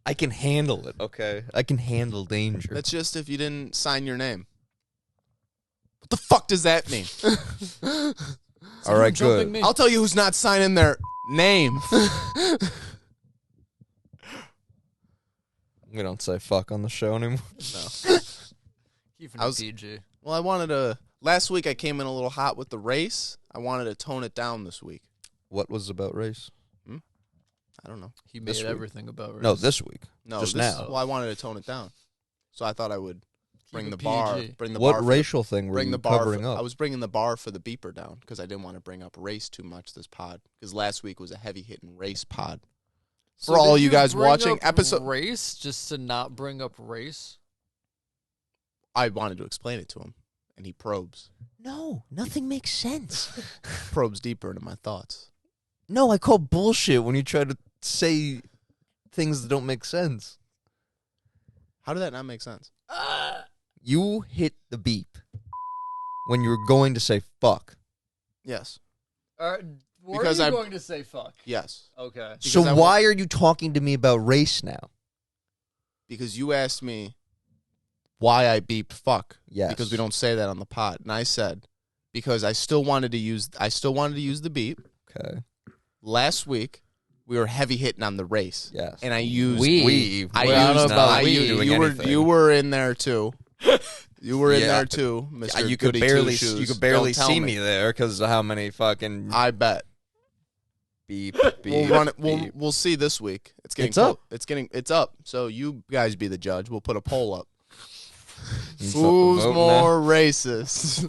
I can handle it. Okay, I can handle danger. That's just if you didn't sign your name. What the fuck does that mean? All right, jumping good. me? I'll tell you who's not signing their name. We don't say fuck on the show anymore. Keeping I it was- PG. Well, I wanted to. Last week I came in a little hot with the race. I wanted to tone it down this week. What was about race? I don't know. He This made week. everything about race. No, this week. No, Just this- now. Well, I wanted to tone it down, so I thought I would bring it the bar. PG. Bring the What bar. for racial thing were bring you the bar covering for, up? I was bringing the bar for the beeper down because I didn't want to bring up race too much this pod because last week was a heavy hitting race pod. So For all did you guys bring watching, up episode- race just to not bring up race. I wanted to explain it to him, and he probes No, nothing makes sense. deeper into my thoughts. No, I call bullshit when you try to say things that don't make sense. How did that not make sense? You hit the beep when you were going to say fuck. Yes, What Because are you I- going to say fuck? yes, Okay. So I why are you talking to me about race now? because you asked me why I beeped fuck. Yes. Because we don't say that on the pod, and I said because I still wanted to use the beep. Okay. Last week we were heavy hitting on the race. Yes. And I used We. I Well, I don't used know about I we used- doing you were anything. you were in there too. You were in Yeah. there too, Mr. You could Goody barely Two-Shoes. you could barely Don't tell see me there because of how many fucking I bet. beep beep. We'll run it. We'll beep. we'll see this week. It's getting It's up. It's up. So you guys be the judge. We'll put a poll up. You Who's fucking vote more racist?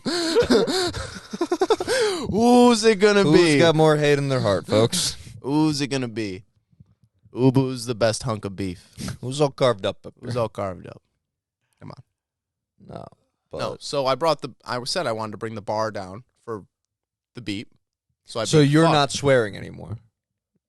Who's it gonna now? be? Who's got more hate in their heart, folks? Who's it gonna be? Ubu's the best hunk of beef. Who's all carved up? Who's all carved up? Come on. No. But, No, so I said I wanted to bring the bar down for the beep. So you're not swearing anymore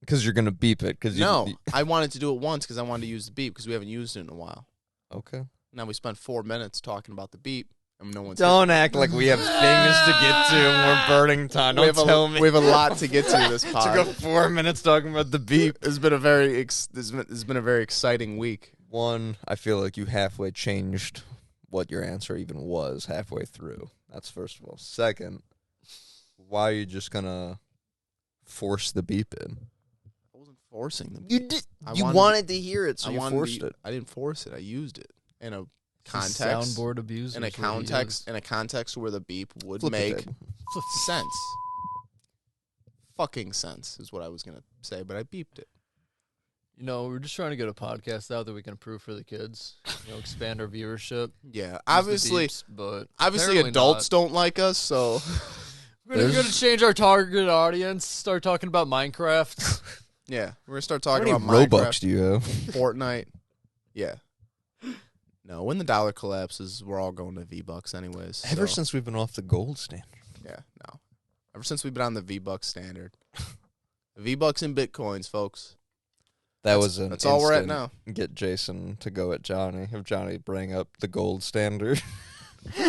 because you're gonna beep it. No, I wanted to do it once because I wanted to use the beep because we haven't used it in a while. Okay. Now we spent 4 minutes talking about the beep, and no one's. Don't act like we have things to get to and we're burning time. Don't tell me. We have a lot to get to this pod. Took 4 minutes talking about the beep. It's been a very exciting week. One, I feel like you halfway changed what your answer even was halfway through. That's first of all. Second, why are you just gonna force the beep in? I wasn't forcing them. You did. You wanted to hear it, so you forced it. I didn't force it. I used it in a context. Soundboard abuse. In a context where the beep would make sense. Fucking sense is what I was gonna say, but I beeped it. You know, we're just trying to get a podcast out that we can approve for the kids. You know, expand our viewership. Yeah, obviously, but obviously adults don't like us, so we're gonna change our target audience. Start talking about Minecraft. Yeah, we're gonna start talking How about many Minecraft, Robux do you have? Fortnite. Yeah. No, when the dollar collapses, we're all going to V-Bucks anyways. Ever so. since we've been off the gold standard. Yeah, no. Ever since we've been on the V-Bucks standard. V-Bucks and Bitcoins, folks. That's all we're at now. Get Jason to go at Johnny. If Johnny bring up the gold standard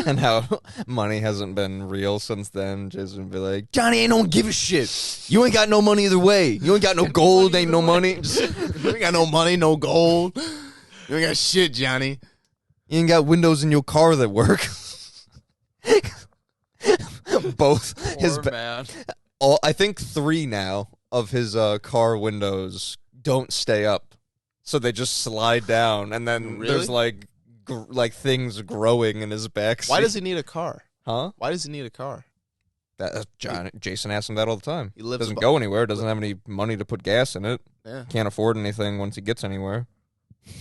and how money hasn't been real since then, Jason would be like, Johnny ain't don't give a shit. You ain't got no money either way. You ain't got no gold, ain't no money. You ain't got no money, no gold. You ain't got shit, Johnny. You ain't got windows in your car that work. Both his man. I think 3 now of his car windows don't stay up, so they just slide down, and then Really? there's like things growing in his back seat. Why does he need a car? Huh? Why does he need a car? Jason asks him that all the time. He lives doesn't go anywhere. Doesn't have any money to put gas in it. Yeah. Can't afford anything once he gets anywhere.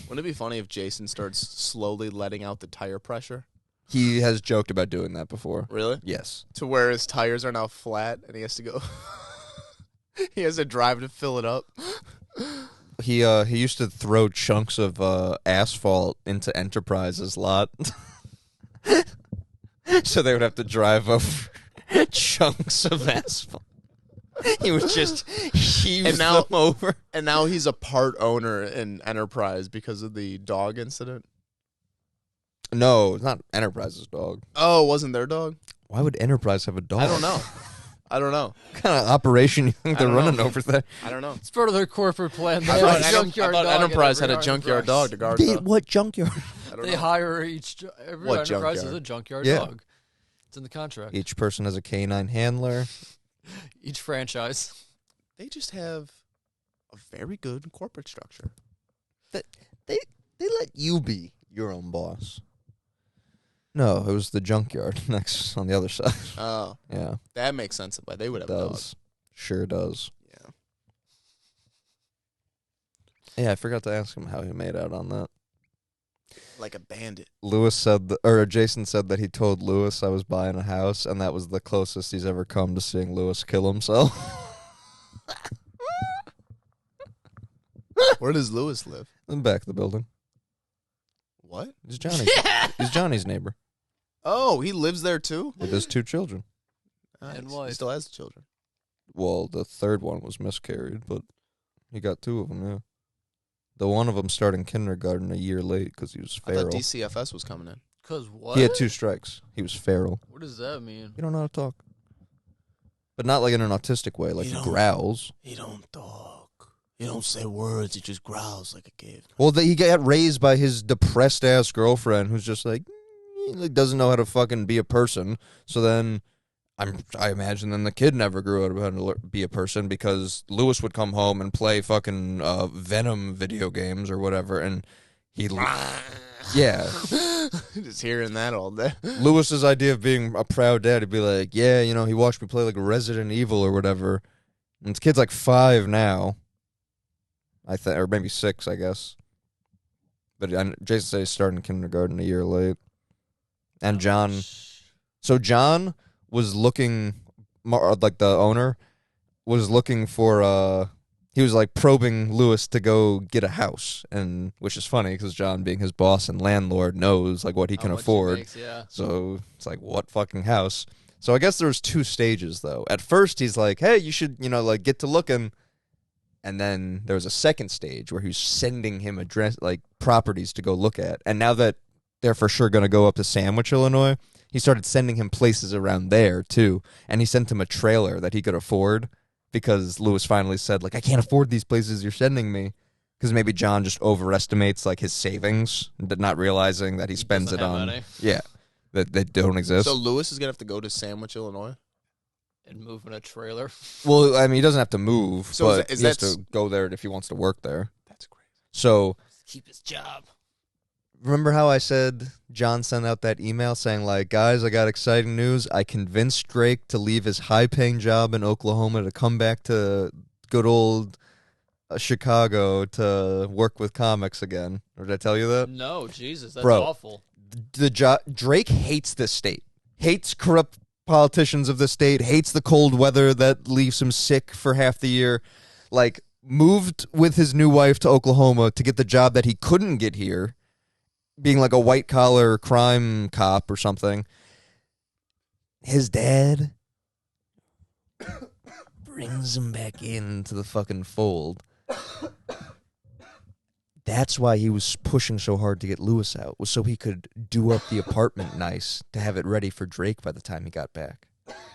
Wouldn't it be funny if Jason starts slowly letting out the tire pressure? He has joked about doing that before. Really? Yes. To where his tires are now flat and he has to go. He has to drive to fill it up. He used to throw chunks of asphalt into Enterprise's lot, so they would have to drive over chunks of asphalt. He would just heave them over. And now he's a part owner in Enterprise because of the dog incident. No, it's not Enterprise's dog. Oh, it wasn't their dog? Why would Enterprise have a dog? I don't know. What kind of operation you think they're running over there? I don't know. It's part of their corporate plan. They I have a thought junkyard dog Enterprise at had a every junkyard Enterprise. dog to guard the... What junkyard? I don't They know. hire every What Enterprise junkyard? has a junkyard Yeah. dog. It's in the contract. Each person has a canine handler. Each franchise. They just have a very good corporate structure. They let you be your own boss. No, it was the junkyard next on the other side. Oh, Yeah, that makes sense. Why they would have a dog. does. Sure does. Yeah. Yeah, I forgot to ask him how he made out on that. Like a bandit. Jason said that he told Lewis I was buying a house, and that was the closest he's ever come to seeing Lewis kill himself. Where does Lewis live? In the back of the building. What? He's Johnny's. He's Johnny's neighbor Oh, he lives there too? with his 2 children. And He wife. still has children. Well, the third one was miscarried, but he got 2 of them. Yeah, the one of them starting kindergarten a year late because he was I feral. thought DCFS was coming in. Cause what? He had 2 strikes. He was feral. What does that mean? He don't know how to talk, but not like in an autistic way. Like You he don't- growls. He don't talk. He don't say words. He just growls like a kid. Well, he got raised by his depressed ass girlfriend, who's just like doesn't know how to fucking be a person. So then, I imagine then the kid never grew up how to be a person because Lewis would come home and play fucking Venom video games or whatever, and he yeah. Just hearing that all day. Lewis's idea of being a proud dad would be like, yeah, you know, he watched me play like Resident Evil or whatever. And this kid's like 5 now. Or maybe 6, I guess. But Jason said he's starting kindergarten a year late. And John was looking, like the owner, was looking for, he was like probing Lewis to go get a house, and which is funny because John, being his boss and landlord, knows like what he can How much afford. makes, yeah. So it's like, what fucking house? So I guess there was 2 stages though. At first he's like, hey, you should, like get to looking. And then there was a second stage where he was sending him properties to go look at. And now that they're for sure going to go up to Sandwich, Illinois, he started sending him places around there too. And he sent him a trailer that he could afford because Lewis finally said, like, I can't afford these places you're sending me. Because maybe John just overestimates like his savings, not realizing that he spends it on any. that they don't exist. So Lewis is gonna have to go to Sandwich, Illinois. And move in a trailer. Well, I mean, he doesn't have to move, So but is he has that- to go there if he wants to work there. That's crazy. So Keep his job. remember how I said John sent out that email saying, like, guys, I got exciting news. I convinced Drake to leave his high-paying job in Oklahoma to come back to good old Chicago to work with comics again. Or did I tell you that? No, Jesus, that's Bro. awful. Drake hates this state, hates corrupt politicians of the state, hates the cold weather that leaves him sick for half the year. Like, moved with his new wife to Oklahoma to get the job that he couldn't get here, being like a white collar crime cop or something. His dad brings him back into the fucking fold. That's why he was pushing so hard to get Lewis out, was so he could do up the apartment nice to have it ready for Drake by the time he got back.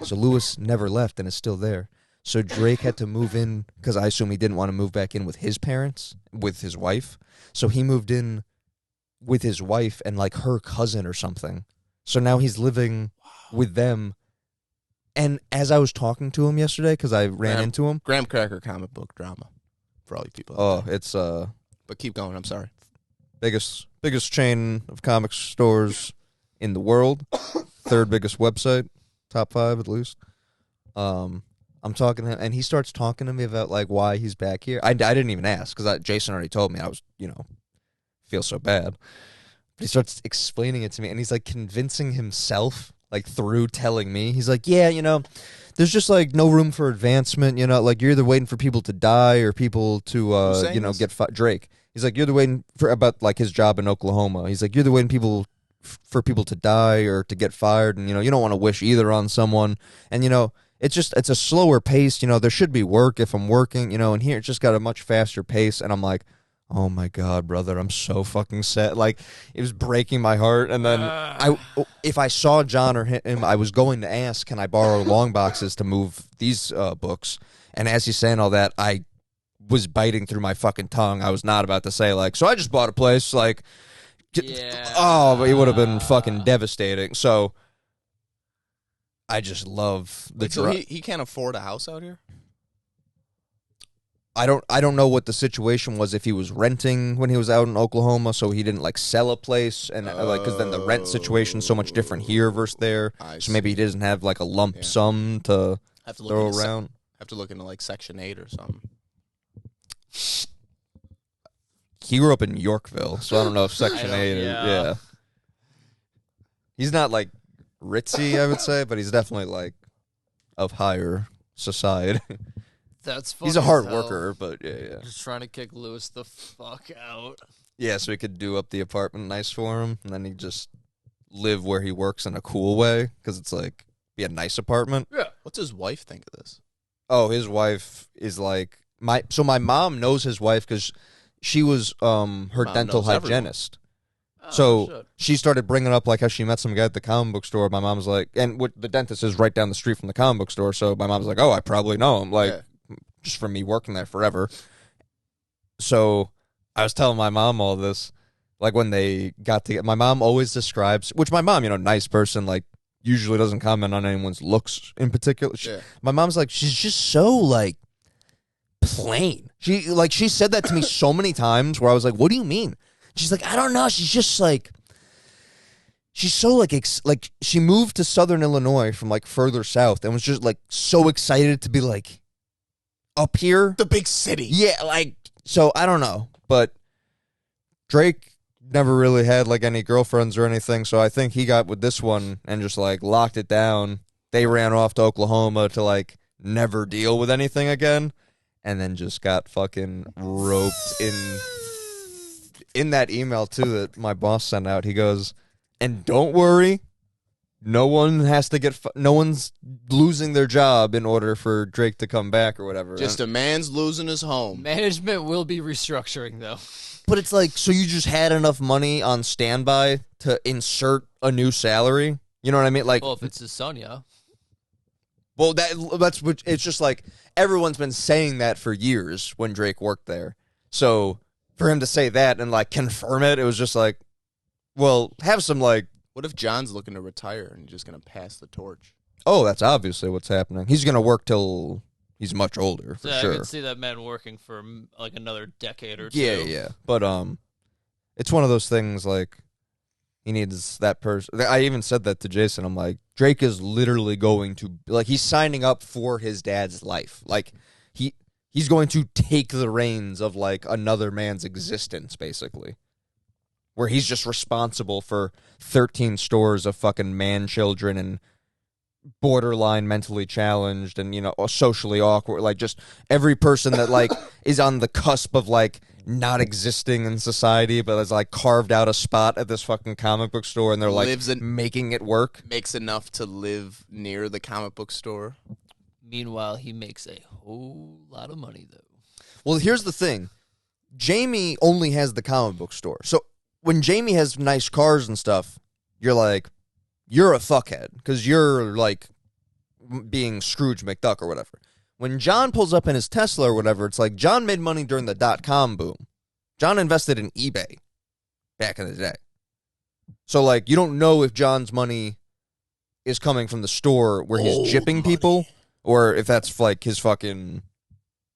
So Lewis never left and is still there. So Drake had to move in, because I assume he didn't want to move back in with his parents, with his wife. So he moved in with his wife and like her cousin or something. So now he's living with them. And as I was talking to him yesterday, because I ran into him. Graham Cracker comic book drama for all you people. Oh, it's But keep going. I'm sorry. biggest chain of comic stores in the world, 3rd biggest website, top 5 at least. I'm talking to him, and he starts talking to me about like why he's back here. I didn't even ask because Jason already told me. I was feel so bad. But he starts explaining it to me, and he's like convincing himself, like through telling me. He's like, yeah, there's just like no room for advancement. Like you're either waiting for people to die or people to Who's saying this? get Drake. He's like, you're the waiting for about like his job in Oklahoma. He's like, you're the waiting for people to die or to get fired, and you don't want to wish either on someone. And it's a slower pace. There should be work if I'm working. And here it's just got a much faster pace. And I'm like, oh my God, brother, I'm so fucking sad. Like, it was breaking my heart. And then if I saw John or him, I was going to ask, can I borrow long boxes to move these books? And as he's saying all that, I was biting through my fucking tongue. I was not about to say, like, so I just bought a place. Like, Yeah. oh, but it would have been fucking devastating. So I just love the So he can't afford a house out here? I don't know what the situation was, if he was renting when he was out in Oklahoma, so he didn't like sell a place, and like because then the rent situation's so much different here versus there. So maybe he doesn't have like a lump sum to Have to throw around. Have to look into like Section 8 or something. He grew up in Yorkville, so I don't know if Section 8 is, yeah. He's not like ritzy, I would say, but he's definitely like of higher society. That's He's a funny hard as hell. worker, but yeah. Just trying to kick Lewis the fuck out. Yeah, so he could do up the apartment nice for him, and then he just live where he works in a cool way, because it's like, be a nice apartment. Yeah. What's his wife think of this? Oh, his wife is like, my mom knows his wife because she was her Mom dental knows everyone. hygienist. Oh, So shit. she started bringing up like how she met some guy at the comic book store. My mom's like, and what the dentist is right down the street from the comic book store. So my mom's like, oh, I probably know him, like just from me working there forever. So I was telling my mom all this, like when they got to get. My mom always describes, which my mom, nice person, like usually doesn't comment on anyone's looks in particular. My mom's like, she's just so like plain. She said that to me so many times where I was like, what do you mean? She's like, I don't know. She's just like, she's so like, like she moved to Southern Illinois from like further south and was just like so excited to be like up here. The big city. Yeah, like, so I don't know. But Drake never really had like any girlfriends or anything. So I think he got with this one and just like locked it down. They ran off to Oklahoma to like never deal with anything again. and then just got fucking roped in that email too that my boss sent out. He goes, and don't worry, no one's losing their job in order for Drake to come back or whatever. Just a man's losing his home. Management will be restructuring, though. But it's like, so you just had enough money on standby to insert a new salary? You know what I mean? Like, Well, if it's his son, yeah. well, that's what it's just like. Everyone's been saying that for years when Drake worked there. So for him to say that and like confirm it, it was just like, well, have some like, What if John's looking to retire and just going to pass the torch? oh, that's obviously what's happening. He's gonna work till he's much older for So I sure. could see that man working for like another decade or two. Yeah. But it's one of those things like he needs that person. I even said that to Jason. I'm like, Drake is literally going to like he's signing up for his dad's life. Like he's going to take the reins of like another man's existence, basically. Where he's just responsible for 13 stores of fucking man children and borderline mentally challenged and, you know, socially awkward. Like, just every person that, like, is on the cusp of, like, not existing in society, but has, like, carved out a spot at this fucking comic book store and they're, like, making it work. Makes enough to live near the comic book store. Meanwhile, he makes a whole lot of money, though. Well, here's the thing. Jamie only has the comic book store. So when Jamie has nice cars and stuff, you're like, you're a fuckhead because you're like being Scrooge McDuck or whatever. When John pulls up in his Tesla or whatever, it's like John made money during the .com boom. John invested in eBay back in the day. So, like, you don't know if John's money is coming from the store where he's jipping people or if that's like his fucking,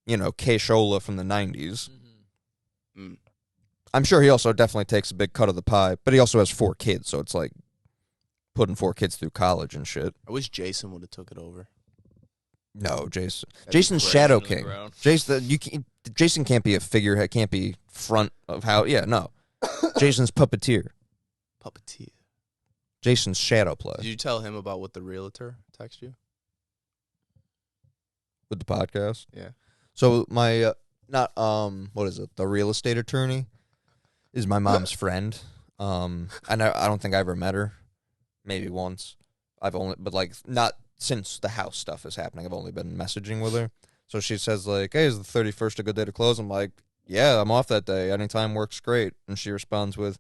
you know, K-Shola from the 90s. Mm-hmm. I'm sure he also definitely takes a big cut of the pie, but he also has 4 kids, so it's like putting 4 kids through college and shit. I wish Jason would have took it over. No, Jason. That'd Jason's be Shadow to the King. ground. Jason can't be a figurehead, can't be front of how. Yeah, no. Jason's puppeteer. Puppeteer. Jason's shadow play Did you tell him about what the realtor texted you? with the podcast. Yeah. So my what is it? The real estate attorney is my mom's friend. And I don't think I ever met her. Maybe once. But like not since the house stuff is happening. I've only been messaging with her. So she says like, "Hey, is the 31st a good day to close?" I'm like, "Yeah, I'm off that day. Anytime works great." And she responds with,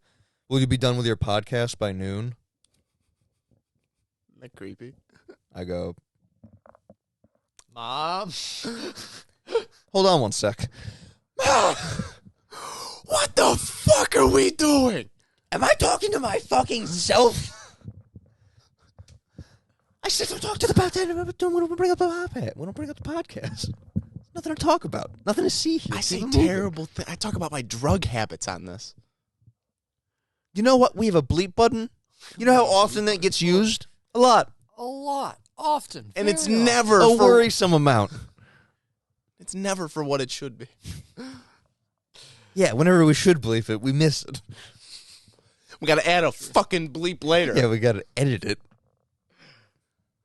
"Will you be done with your podcast by noon?" Isn't that creepy? I go, Mom. "Hold on one sec. What the fuck are we doing? Am I talking to my fucking self?" I said, "Don't talk to the bartender. Don't bring up the iPad. We don't bring up the podcast. Nothing to talk about. Nothing to see here. I say Keep it moving." terrible things. I talk about my drug habits on this. You know what? We have a bleep button. You know how often that gets used? A lot. A lot. Often. And it's Very often. never A for worrisome amount. it's never for what it should be. Yeah, whenever we should bleep it, we miss it. We got to add a fucking bleep later. Yeah, we got to edit it.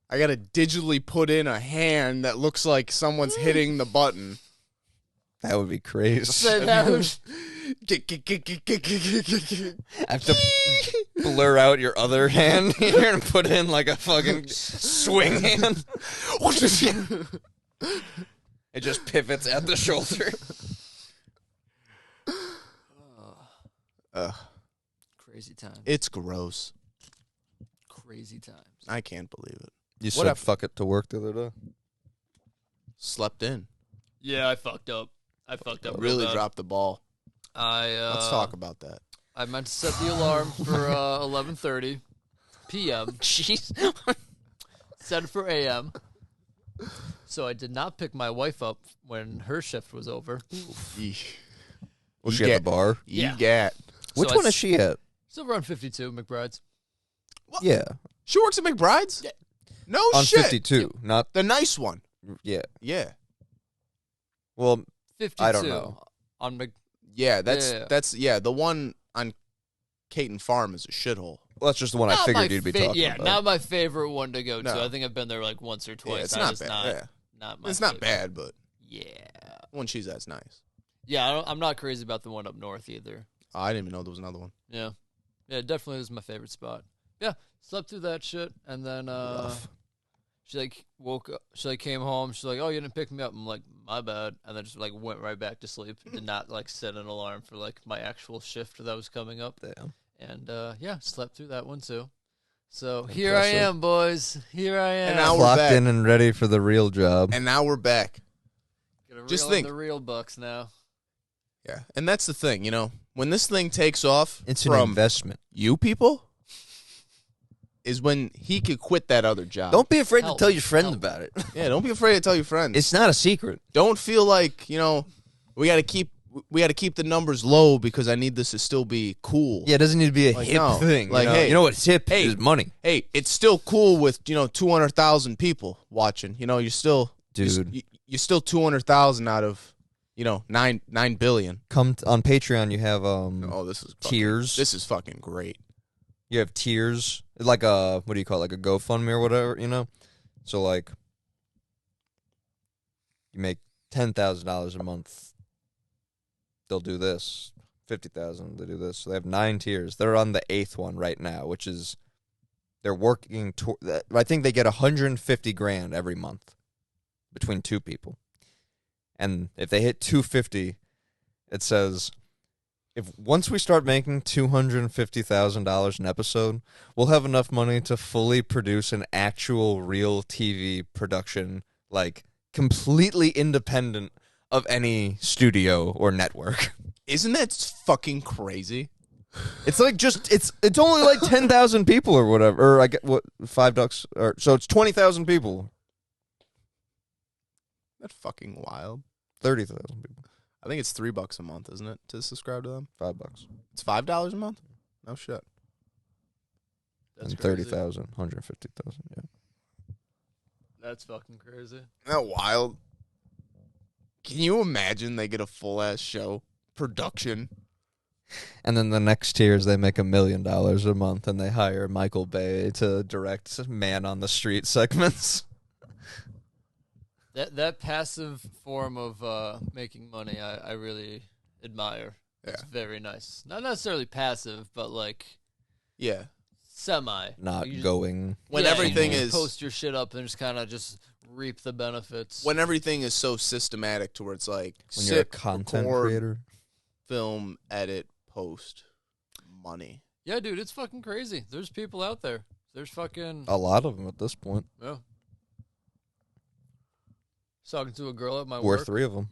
I got to digitally put in a hand that looks like someone's hitting the button. That would be crazy. Say that would- I have to blur out your other hand here and put in like a fucking swing hand. It just pivots at the shoulder. Crazy times. It's gross. Crazy times. I can't believe it. You What said if- fuck it to work the other day? Slept in. Yeah, I fucked up. Real Really bad. dropped the ball. Let's Let's talk about that. I meant to set the alarm for 11:30 p.m. Jeez. Set it for a.m. So I did not pick my wife up when her shift was over. Yeesh. Was You she at get- the bar? Yeah. You get. Which So one is she at? Still around 52, McBride's. Yeah. She works at McBride's? Yeah. No On shit. 52. Not, The nice one. yeah. Yeah. Well, 52. I don't know. On Mc. Yeah, Yeah. that's the one on Caton Farm is a shithole. that's just the one I Not figured my you'd be fa- talking yeah, about. not my favorite one to go No. to. I think I've been there like once or twice. Yeah, it's I not just bad. Not, Yeah. not my It's not favorite. bad, but Yeah. One she's that's nice. Yeah, I'm not crazy about the one up north either. Oh, I didn't even know there was another one. Yeah. Yeah, definitely is my favorite spot. Yeah, slept through that shit, and then she like woke up. She like came home. She's like, "Oh, you didn't pick me up." I'm like, "My bad," and then just like went right back to sleep. Did not like set an alarm for like my actual shift that was coming up. Damn. And yeah, slept through that one too. So here I am, boys. Here I am. And now we're Clocked back. in and ready for the real job. And now we're back. Just think. The real bucks now. Yeah, and that's the thing, you know, when this thing takes off It's an from investment. you people, is when he could quit that other job. Don't be afraid Help. to tell your friends Help. about it. Yeah, don't be afraid to tell your friends. It's not a secret. Don't feel like, you know, we got to keep the numbers low because I need this to still be cool. Yeah, it doesn't need to be a Like, hip no. thing. Like, you know? hey, You know what's hip hey, is money. Hey, it's still cool with, you know, 200,000 people watching. You know, you're still Dude. you're still 200,000 out of, you know, 9 billion. Come on Patreon, you have Oh, this is tiers. This is fucking great. You have tiers, like a what do you call it, like a GoFundMe or whatever, you know. So like, you make $10,000 a month, they'll do this. 50,000, they do this. So they have 9 tiers. They're on the 8th one right now, which is they're working. I think they get 150 grand every month between 2 people, and if they hit 250, it says, if once we start making $250,000 an episode, we'll have enough money to fully produce an actual real TV production, like completely independent of any studio or network. Isn't that fucking crazy? It's like just it's only like 10,000 people or whatever, or I get what $5 or so it's 20,000 people, That's fucking wild. 30,000 people, I think it's $3 a month, isn't it, to subscribe to them? $5, It's $5 a month? No shit. That's and crazy. 30,000, 150,000. Yeah. That's fucking crazy. Isn't that wild? Can you imagine they get a full ass show production? And then the next tier is they make $1 million a month, and they hire Michael Bay to direct Man on the Street segments. That passive form of making money, I really admire. It's Yeah. very nice. Not necessarily passive, but like Yeah. semi. Not You just- going. When yeah, everything you is post your shit up and just kind of just reap the benefits. when everything is so systematic to where it's like When you're a sit, content record, creator. film, edit, post, money. Yeah, dude, it's fucking crazy. There's people out there. There's fucking A lot of them at this point. yeah. Talking to a girl at my We're work. 3 of them.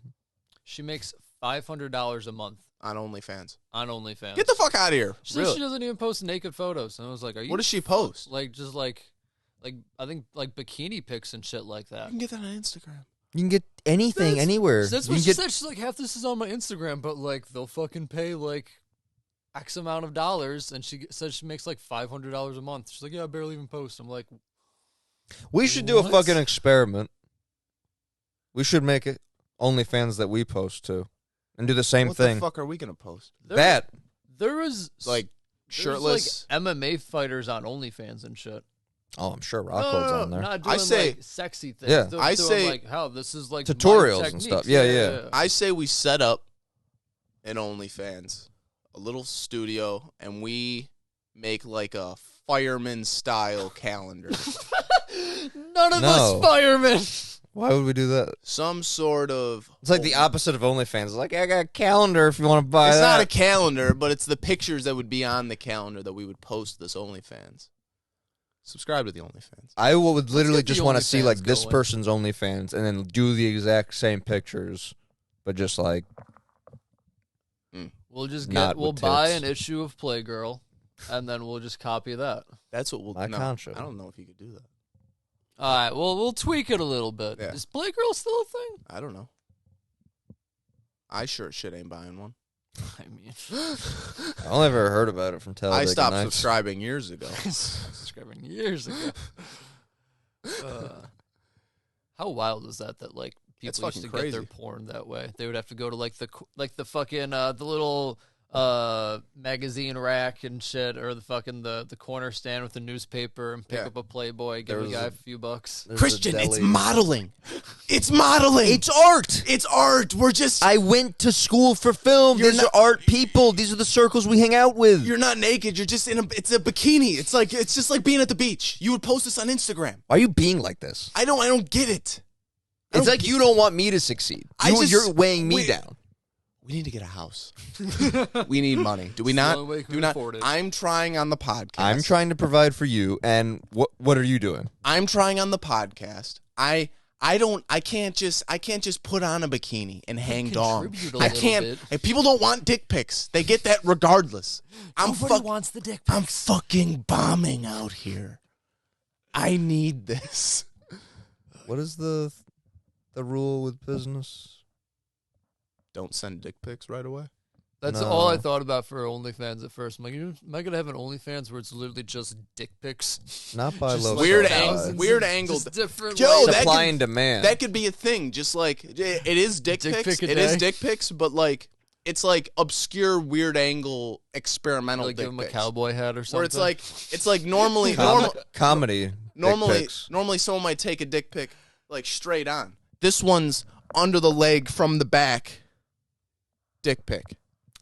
She makes $500 a month On OnlyFans. on OnlyFans. Get the fuck out of here. She says Really? she doesn't even post naked photos, and I was like, "Are you?" What does she post? like? Just like I think like bikini pics and shit like You that. can get that on Instagram. You can get anything That's- anywhere. That's You what can she get said. She's like, half this is on my Instagram, but like they'll fucking pay like X amount of dollars, and she says she makes like $500 a month. She's like, yeah, I barely even post. I'm like, We should do a What? fucking experiment. We should make it OnlyFans that we post to, and do the same What thing. the fuck are we gonna post? That there was Like shirtless. like MMA fighters on OnlyFans and shit. oh, I'm sure Rocco's on there. Not doing I say- like sexy things. Yeah. They're I doing, say- like how this is like my Tutorials and techniques. stuff. Yeah. I say we set up an OnlyFans, a little studio, and we make like a fireman style calendar. None of No. us firemen. Why would we do that? Some sort of. It's like the opposite of OnlyFans. It's like, I got a calendar if you want to buy It's that. not a calendar, but it's the pictures that would be on the calendar that we would post to this OnlyFans. Subscribe to the OnlyFans. I would literally get the just want to see OnlyFans like this going. person's OnlyFans and then do the exact same pictures, but just like We'll just Not we'll with buy tits. an issue of Playgirl, and then we'll just copy that. That's what we'll. My no, contra. I don't know if you could do that. All right, well we'll tweak it a little bit. Yeah. Is Playgirl still a thing? I don't know. I sure shit ain't buying one. I mean, I only ever heard about it from I Talladega stopped Nights. subscribing years ago. subscribing years ago. How wild is that? That like That's people used to fucking get their crazy. porn that way. They would have to go to like the fucking the little magazine rack and shit, or the fucking the corner stand with the newspaper and pick up a Playboy, give a guy a few bucks. Christian, it's modeling. It's modeling. It's art. It's art. We're just. I went to school for film. These are art people. These are the circles we hang out with. You're not naked. You're just in a. It's a bikini. It's just like being at the beach. You would post this on Instagram. Why are you being like this? I don't get it. It's like you don't want me to succeed. You're weighing me down. We need to get a house. We need money. Do we not? Do not? I'm trying on the podcast. I'm trying to provide for you. And what are you doing? I'm trying on the podcast. I can't just put on a bikini and hang dong. I can't. People don't want dick pics. They get that regardless. Nobody wants the dick pics. I'm fucking bombing out here. I need this. What is the rule with business? Don't send dick pics right away. That's all I thought about for OnlyFans at first. I'm like, am I gonna have an OnlyFans where it's literally just dick pics? Not by low. Weird angle. Just different. Yo, supply and demand. That could be a thing. Just like it is dick pics. It is dick pics, but like it's like obscure, weird angle, experimental. Like dick give him a pics. cowboy hat or something. Where it's like normally comedy. Normally someone might take a dick pic like straight on. This one's under the leg from the back. Dick pic.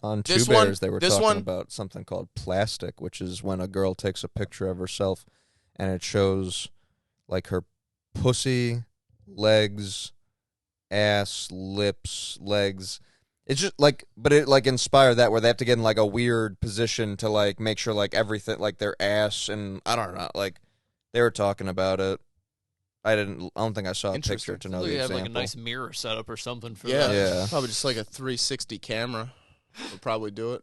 On Two Bears, they were talking about something called plastic, which is when a girl takes a picture of herself and it shows like her pussy, legs, ass, lips, legs. It's just like, but it like inspired that where they have to get in like a weird position to like make sure like everything, like their ass and I don't know, like they were talking about it. I don't think I saw a picture to know the example. Have like a nice mirror setup or something for that. Yeah. Probably just like a 360 camera would probably do it.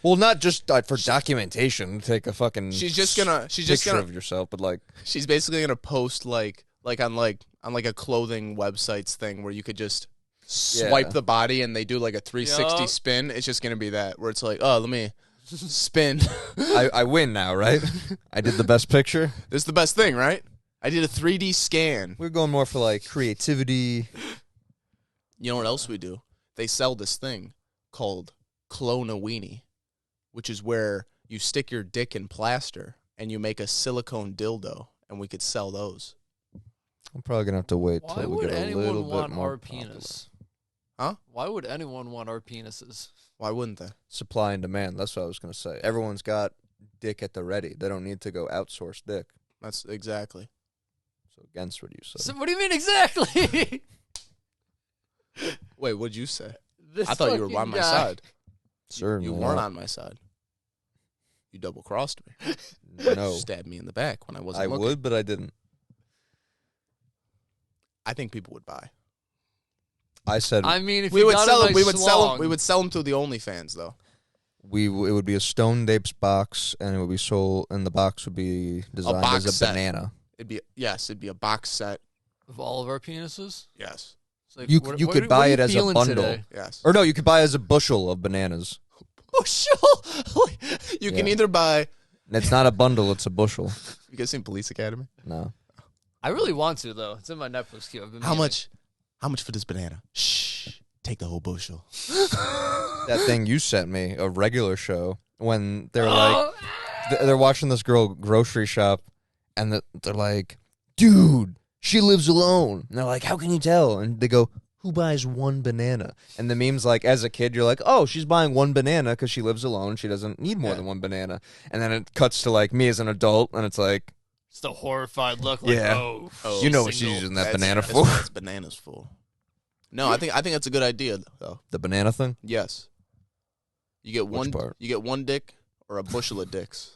Well, not just for documentation. Take a fucking picture of yourself, but like she's basically gonna post like on a clothing websites thing where you could just swipe the body and they do like a 360 spin. It's just gonna be that where it's like, oh, let me spin. I win now, right? I did the best picture. This is the best thing, right? I did a 3D scan. We're going more for like creativity. You know what else we do? They sell this thing called Clone a Weenie, which is where you stick your dick in plaster and you make a silicone dildo, and we could sell those. I'm probably gonna have to wait Why till we would get a anyone little want bit more our popular. penis? Huh? Why would anyone want our penises? Why wouldn't they? Supply and demand. That's what I was gonna say. Everyone's got dick at the ready. They don't need to go outsource dick. That's exactly. So against what you said. So what do you mean exactly? Wait, what'd you say? This I thought you were fucking on my guy. side. Certainly You weren't not. on my side. You double crossed me. No. Stabbed me in the back when I wasn't I looking. would, but I didn't. I think people would buy. I said I mean, if We you would got sell a them. We nice would sell them. schlong- We would sell them to the OnlyFans though. it would be a Stone Apes box, and it would be sold, and the box would be designed box as a set. banana. It'd be a box set. of all of our penises. Yes. It's like, You what- you what could are- buy what are it you as a feeling bundle, today? Yes. or no, you could buy it as a bushel of bananas. Bushel. You can Yeah. either buy. And it's not a bundle; it's a bushel. You guys seen Police Academy? No, I really want to though. It's in my Netflix queue. I've been How meaning. much? How much for this banana? Shh. Take the whole bushel. that thing you sent me, a regular show, when they're Oh, like, they're watching this girl grocery shop, and they're like, dude, she lives alone. And they're like, how can you tell? And they go, who buys one banana? And the meme's like, as a kid, you're like, oh, she's buying one banana because she lives alone. She doesn't need more than one banana. And then it cuts to like me as an adult, and it's like, Just a horrified look. Like, Yeah. oh, you know what single. she's using that That's- banana that's for? what That's bananas for. No, I think that's a good idea though. The banana thing? Yes. You get Which one. part? You get one dick or a bushel of dicks.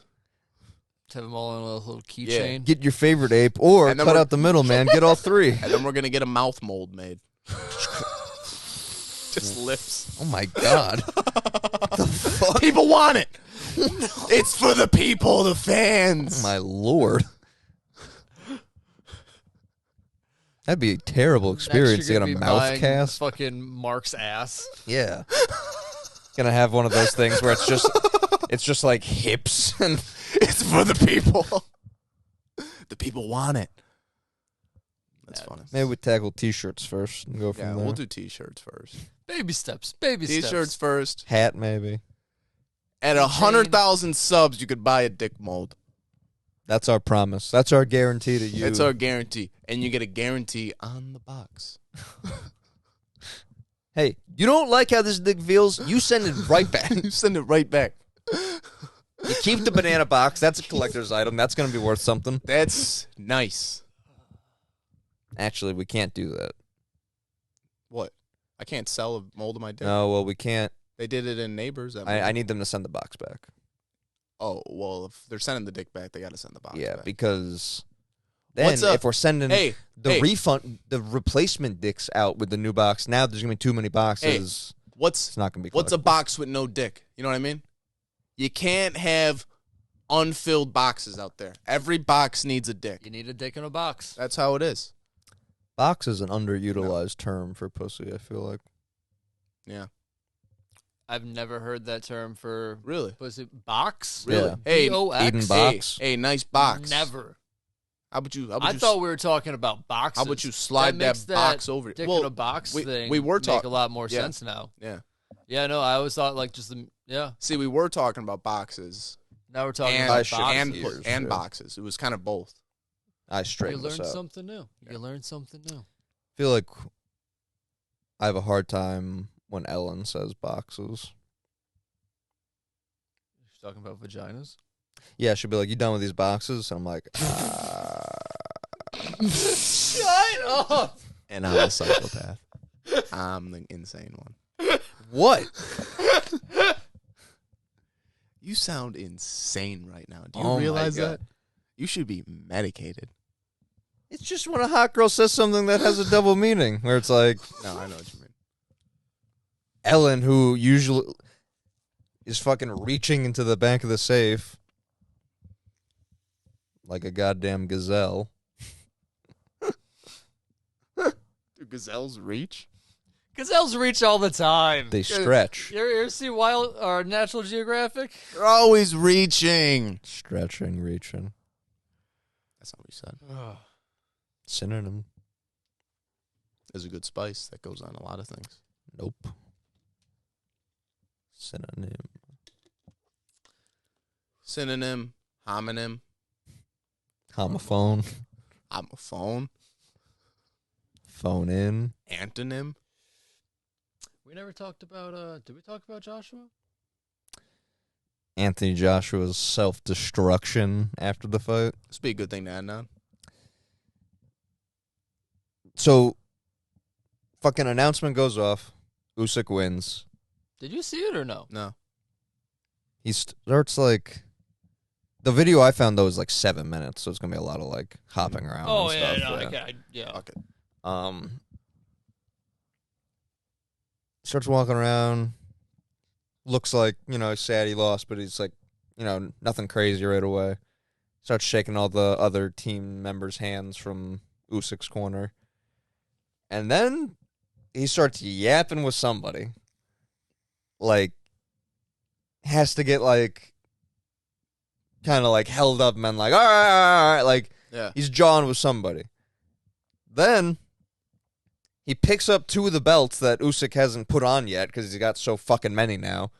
To have them all on a little keychain. Get your favorite ape, or And then cut we're- out the middle, man. Get all three. And then we're gonna get a mouth mold made. Just lips. Oh my god. The fuck? People want it. It's for the people, the fans. My lord. That'd be a terrible experience to get a mouth cast. Fucking Mark's ass. Yeah. Gonna have one of those things where it's just like hips and It's for the people. The people want it. That's funny. maybe we tackle t-shirts first and go from Yeah, there. we'll do t-shirts first. Baby steps. Baby steps. T-shirts first. Hat, maybe. At 100,000 subs, you could buy a dick mold. That's our promise. That's our guarantee to you. That's our guarantee. And you get a guarantee on the box. Hey, you don't like how this dick feels? You send it right back. You send it right back. You keep the banana box. That's a collector's item. That's going to be worth something. That's nice. Actually, we can't do that. What? I can't sell a mold of my dick. No, well, we can't. They did it in Neighbors. I need them to send the box back. Oh, well, if they're sending the dick back, they got to send the box Yeah, back. because then What's up? if we're sending Hey, refund, the replacement dicks out with the new box, now there's going to be too many boxes. It's not going to be What's a collectible. box with no dick? You know what I mean? You can't have unfilled boxes out there. Every box needs a dick. You need a dick in a box. That's how it is. Box is an underutilized term for pussy, I feel like. Yeah. I've never heard that term for Really? pussy. Box? Really? Yeah. Hey, B-O-X? Eden box. Hey, nice box. Never. How about you? I thought we were talking about boxes. How about you slide that makes box over? Dick Well, in a box thing we were make talking a lot more yeah. sense now. Yeah. Yeah, no, I always thought like just the See, we were talking about boxes Now we're talking and about boxes. boxes. and boxes. It was kind of both. I You straightened this learned out. something new. You learned something new. I feel like I have a hard time when Ellen says boxes. She's talking about vaginas. Yeah, she'll be like, "You done with these boxes?" And I'm like, Shut up. And I'm a psychopath. I'm the insane one. "What?" You sound insane right now. Do you Oh my realize God. that? You should be medicated. It's just when a hot girl says something that has a double meaning, where it's like No, I know what you mean. Ellen, who usually is fucking reaching into the back of the safe like a goddamn gazelle. Do gazelles reach? Gazelles reach all the time. They stretch. You ever see Wild or Natural Geographic? They're always reaching. Stretching, reaching. That's not what you said. Synonym. There's a good spice that goes on a lot of things. Nope. Synonym. Synonym, homonym, Homophone. homophone, Phone in. antonym. We never talked about did we talk about Joshua? Anthony Joshua's self-destruction after the fight. This would be a good thing to add on. So, fucking announcement goes off. Usyk wins. Did you see it or no? No. He starts like... The video I found, though, is like 7 minutes, so it's going to be a lot of, like, hopping around Oh and yeah, stuff. no, yeah. yeah. Fuck it. Starts walking around. Looks like, he's sad he lost, but he's like, nothing crazy right away. Starts shaking all the other team members' hands from Usyk's corner. And then he starts yapping with somebody. Like, has to get, like, kind of, like, held up and like, all right. Like, Yeah. he's jawing with somebody. Then he picks up 2 of the belts that Usyk hasn't put on yet because he's got so fucking many now.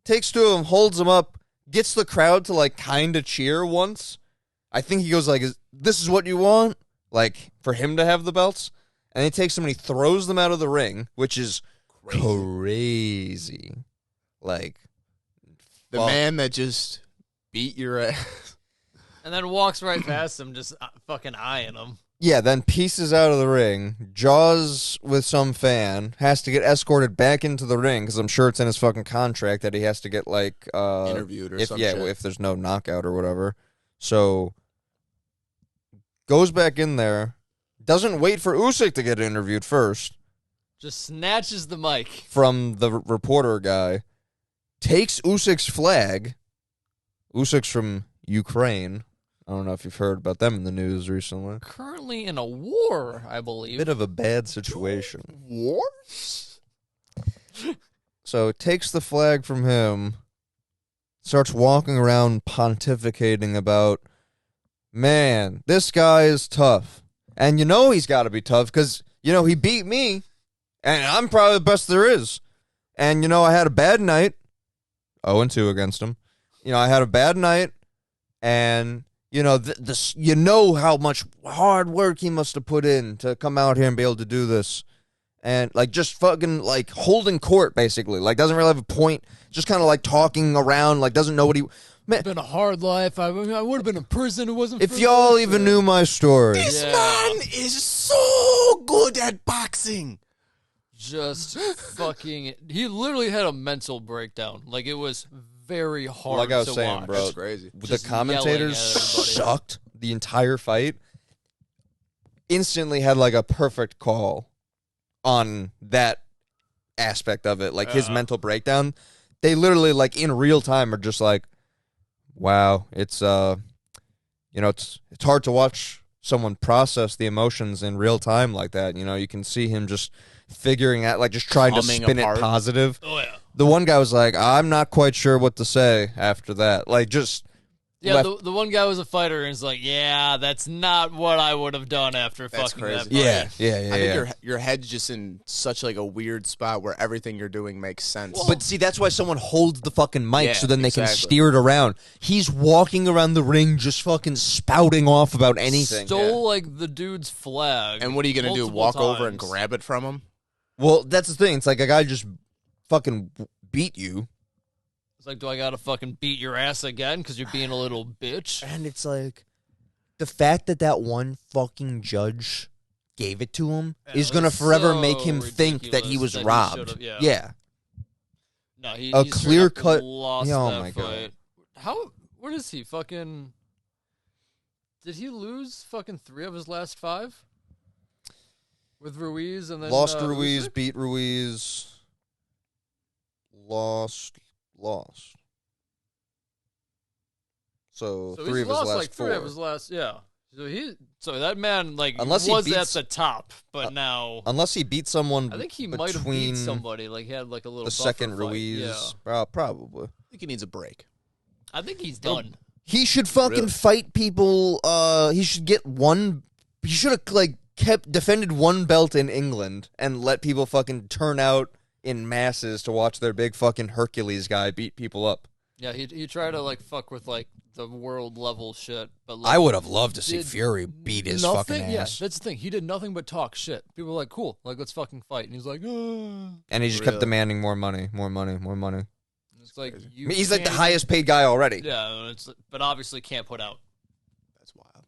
Takes 2 of them, holds them up, gets the crowd to, like, kind of cheer once. I think he goes, like, this is what you want? Like, for him to have the belts? And he takes them and he throws them out of the ring, which is crazy. Like, The man that just beat your ass. And then walks right past him, just fucking eyeing him. yeah, then pieces out of the ring, jaws with some fan, has to get escorted back into the ring because I'm sure it's in his fucking contract that he has to get, like, Interviewed or some shit. if there's no knockout or whatever. So, goes back in there, doesn't wait for Usyk to get interviewed first Just snatches the mic. from the reporter guy, takes Usyk's flag. Usyk's from Ukraine. I don't know if you've heard about them in the news recently. Currently in a war, I believe. Bit of a bad situation. War? So takes the flag from him, starts walking around pontificating about, man, this guy is tough. And he's got to be tough because, he beat me And I'm probably the best there is. And, you know, I had a bad night. 0-2 against him. You know, I had a bad night. And, you know, you know how much hard work he must have put in to come out here and be able to do this. And, like, just fucking, like, holding court, basically. Like, doesn't really have a point. Just kind of, like, talking around. Like, doesn't know what he... Man, It's been a hard life. I would have been in prison. It wasn't if for y'all this. even knew my story. This man is so good at boxing. Just fucking... He literally had a mental breakdown. Like, it was very hard Like I was to saying, watch. bro, That's crazy. the Just commentators yelling at everybody. sucked the entire fight. Instantly had like a perfect call on that aspect of it, like his mental breakdown. They literally, like, in real time are just like, wow, it's you know, it's hard to watch someone process the emotions in real time like that. You know, you can see him just figuring out, like, just trying to Coming spin apart. it positive. Oh, yeah. The one guy was like, I'm not quite sure what to say after that. Like, just Yeah, left- the one guy was a fighter, and he's like, yeah, that's not what I would have done after That's fucking that crazy. fight. yeah. I think your head's just in such like a weird spot where everything you're doing makes sense. But see, that's why someone holds the fucking mic Yeah, so then they can exactly. steer it around. He's walking around the ring just fucking spouting off about anything. Stole, like, the dude's flag. And what are you gonna do? multiple Walk over and times. grab it from him? Well, that's the thing. It's like a guy just fucking beat you. It's like, do I gotta fucking beat your ass again because you're being a little bitch? And it's like, the fact that one fucking judge gave it to him is it going to was forever so make him think that he ridiculous was that he robbed. should've- yeah. Yeah. No, he A he straight clear up cut- Lost Oh that my God. fight. How? What is he? Fucking? Did he lose fucking 3 of his last 5? With Ruiz and then Lost Ruiz, Usyk? beat Ruiz. Lost. So, So 3 he's of his lost last like 4. 3 of his last. Yeah. So that man like Unless he was beats- at the top, but now Unless he beat someone I think he between might have beat somebody. Like he had like a little the buffer second fight. Ruiz. Yeah. Probably. I think he needs a break. I think he's done. He should fucking Really? fight people. He should get one. He should have like defended one belt in England and let people fucking turn out in masses to watch their big fucking Hercules guy beat people up. Yeah, he tried to like fuck with like the world level shit, but like, I would have loved to see did Fury beat his nothing, fucking yeah, ass. that's the thing. He did nothing but talk shit. People were like, "Cool, like let's fucking fight," and he's like, "Ah." And he just Really? kept demanding more money. It's like I you. mean, he's like the can't- highest paid guy already. Yeah, but obviously can't put out. That's wild.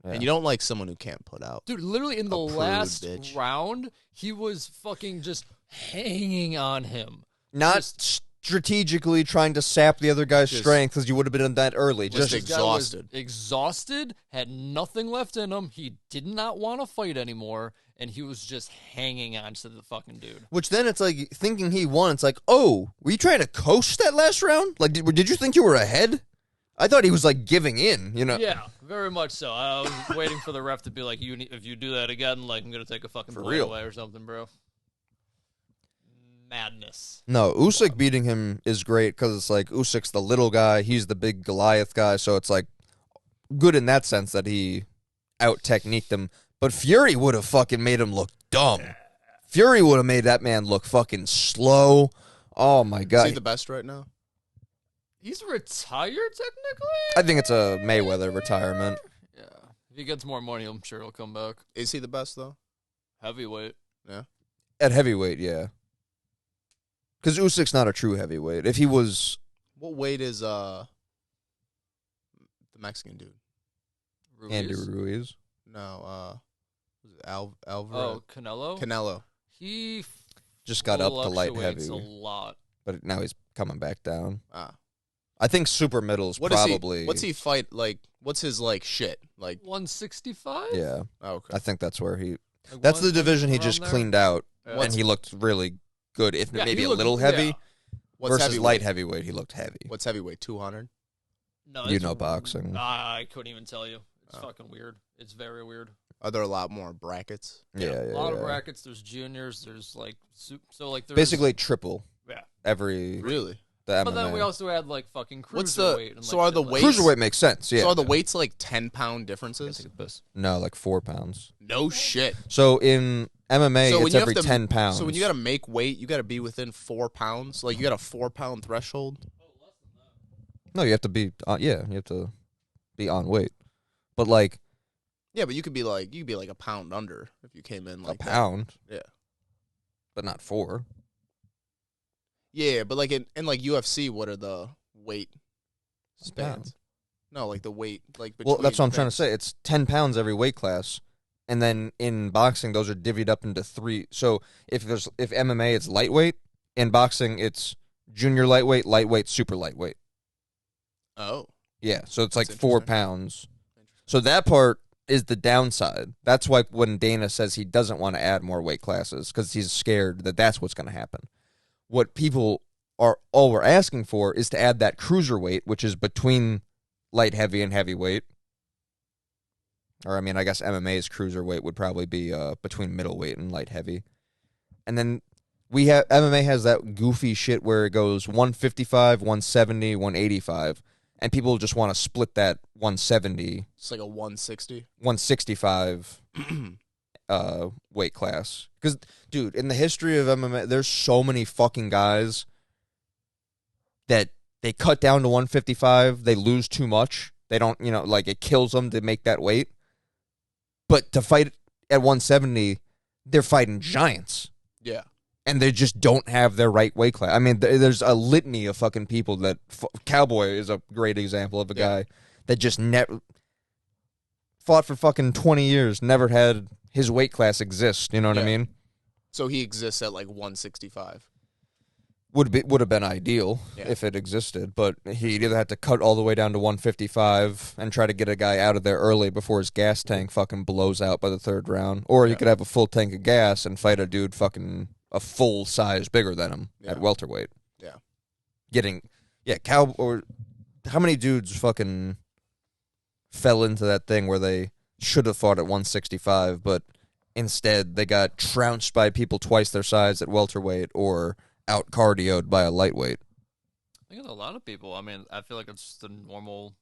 Yeah. And you don't like someone who can't put out. Dude, literally in the A prude, last bitch. round, he was fucking just hanging on him. Not Just- strategically trying to sap the other guy's Just- strength because you would have been that early. Just Just This guy was exhausted. exhausted, had nothing left in him. He did not want to fight anymore, and he was just hanging on to the fucking dude. Which then it's like thinking he won. It's like, oh, were you trying to coast that last round? Like, did you think you were ahead? I thought he was like giving in. You know? Yeah, very much so. I was waiting for the ref to be like, if you do that again, like I'm gonna take a fucking For blade real. away or something, bro. Madness. No, Usyk beating him is great because it's like Usyk's the little guy, he's the big Goliath guy, so it's like good in that sense that he out techniqued him. But Fury would have fucking made him look dumb. Fury would have made that man look fucking slow. Oh my Is god! he the best right now? He's retired technically. I think it's a Mayweather retirement. Yeah, if he gets more money, I'm sure he'll come back. Is he the best though? Heavyweight. At heavyweight, yeah. Because Usyk's not a true heavyweight. If he was, What weight is the Mexican dude? Ruiz. Andy Ruiz, No, was it Alvarez? Oh, Canelo. Canelo. He just got up to light fluctuates heavy, a lot. but now he's coming back down. Ah. I think super middle's What is probably. he? What's he fight like? What's his like shit? Like 165. Yeah, oh, okay. I think that's where he. Like That's the 170 division he around just there? cleaned out, Yeah. and he looked really good. If Yeah, maybe he a looked- little heavy yeah. What's versus heavyweight? light heavyweight, he looked heavy. What's heavyweight? 200. No, You it's- know boxing. I couldn't even tell you. It's Oh. fucking weird. It's very weird. Are there a lot more brackets? Yeah, A lot of yeah. brackets. There's juniors. There's like so like there's Basically triple yeah. every Really? the MMA. But then we also had like fucking cruiserweight. What's the- and, so like, are the shit like weights- Cruiserweight makes sense. Yeah. So are the weights like 10-pound differences? No, like 4 pounds. No shit. So in MMA, So when it's you every have to, 10 pounds. So when you got to make weight, you got to be within 4 pounds. Like you got a 4 pound threshold. No, you have to be. You have to be on weight. But like Yeah, but you could be like a pound under if you came in like a pound, that. Yeah. but not 4. Yeah, but like in like UFC, what are the weight A pound. spans? No, like the weight like between. Well, that's what I'm trying to things. say. It's 10 pounds every weight class, and then in boxing, those are divvied up into 3. So if MMA, it's lightweight. In boxing, it's junior lightweight, super lightweight. Oh. Yeah, so it's like That's 4 interesting. pounds. So that part is the downside. That's why when Dana says he doesn't want to add more weight classes, because he's scared that that's what's going to happen. What people are all we're asking for is to add that cruiserweight, which is between light heavy and heavyweight. Or I mean, I guess MMA's cruiserweight would probably be between middleweight and light heavy. And then we have MMA has that goofy shit where it goes 155, 170, 185, and people just want to split that 170, It's like a 160. 165 weight class. Because, dude, in the history of MMA, there's so many fucking guys that they cut down to 155, they lose too much. They don't, like it kills them to make that weight. But to fight at 170, they're fighting giants. Yeah. And they just don't have their right weight class. I mean, there's a litany of fucking people that... Cowboy is a great example of a guy that just never... Fought for fucking 20 years, never had his weight class exist. You know what I mean? So he exists at like 165. Would have been ideal if it existed, but he'd either had to cut all the way down to 155 and try to get a guy out of there early before his gas tank fucking blows out by the 3rd round, or he could have a full tank of gas and fight a dude fucking a full size bigger than him at welterweight. Yeah. Or how many dudes fucking fell into that thing where they should have fought at 165, but instead they got trounced by people twice their size at welterweight or out cardioed by a lightweight. I think it's a lot of people. I mean, I feel like it's just a normal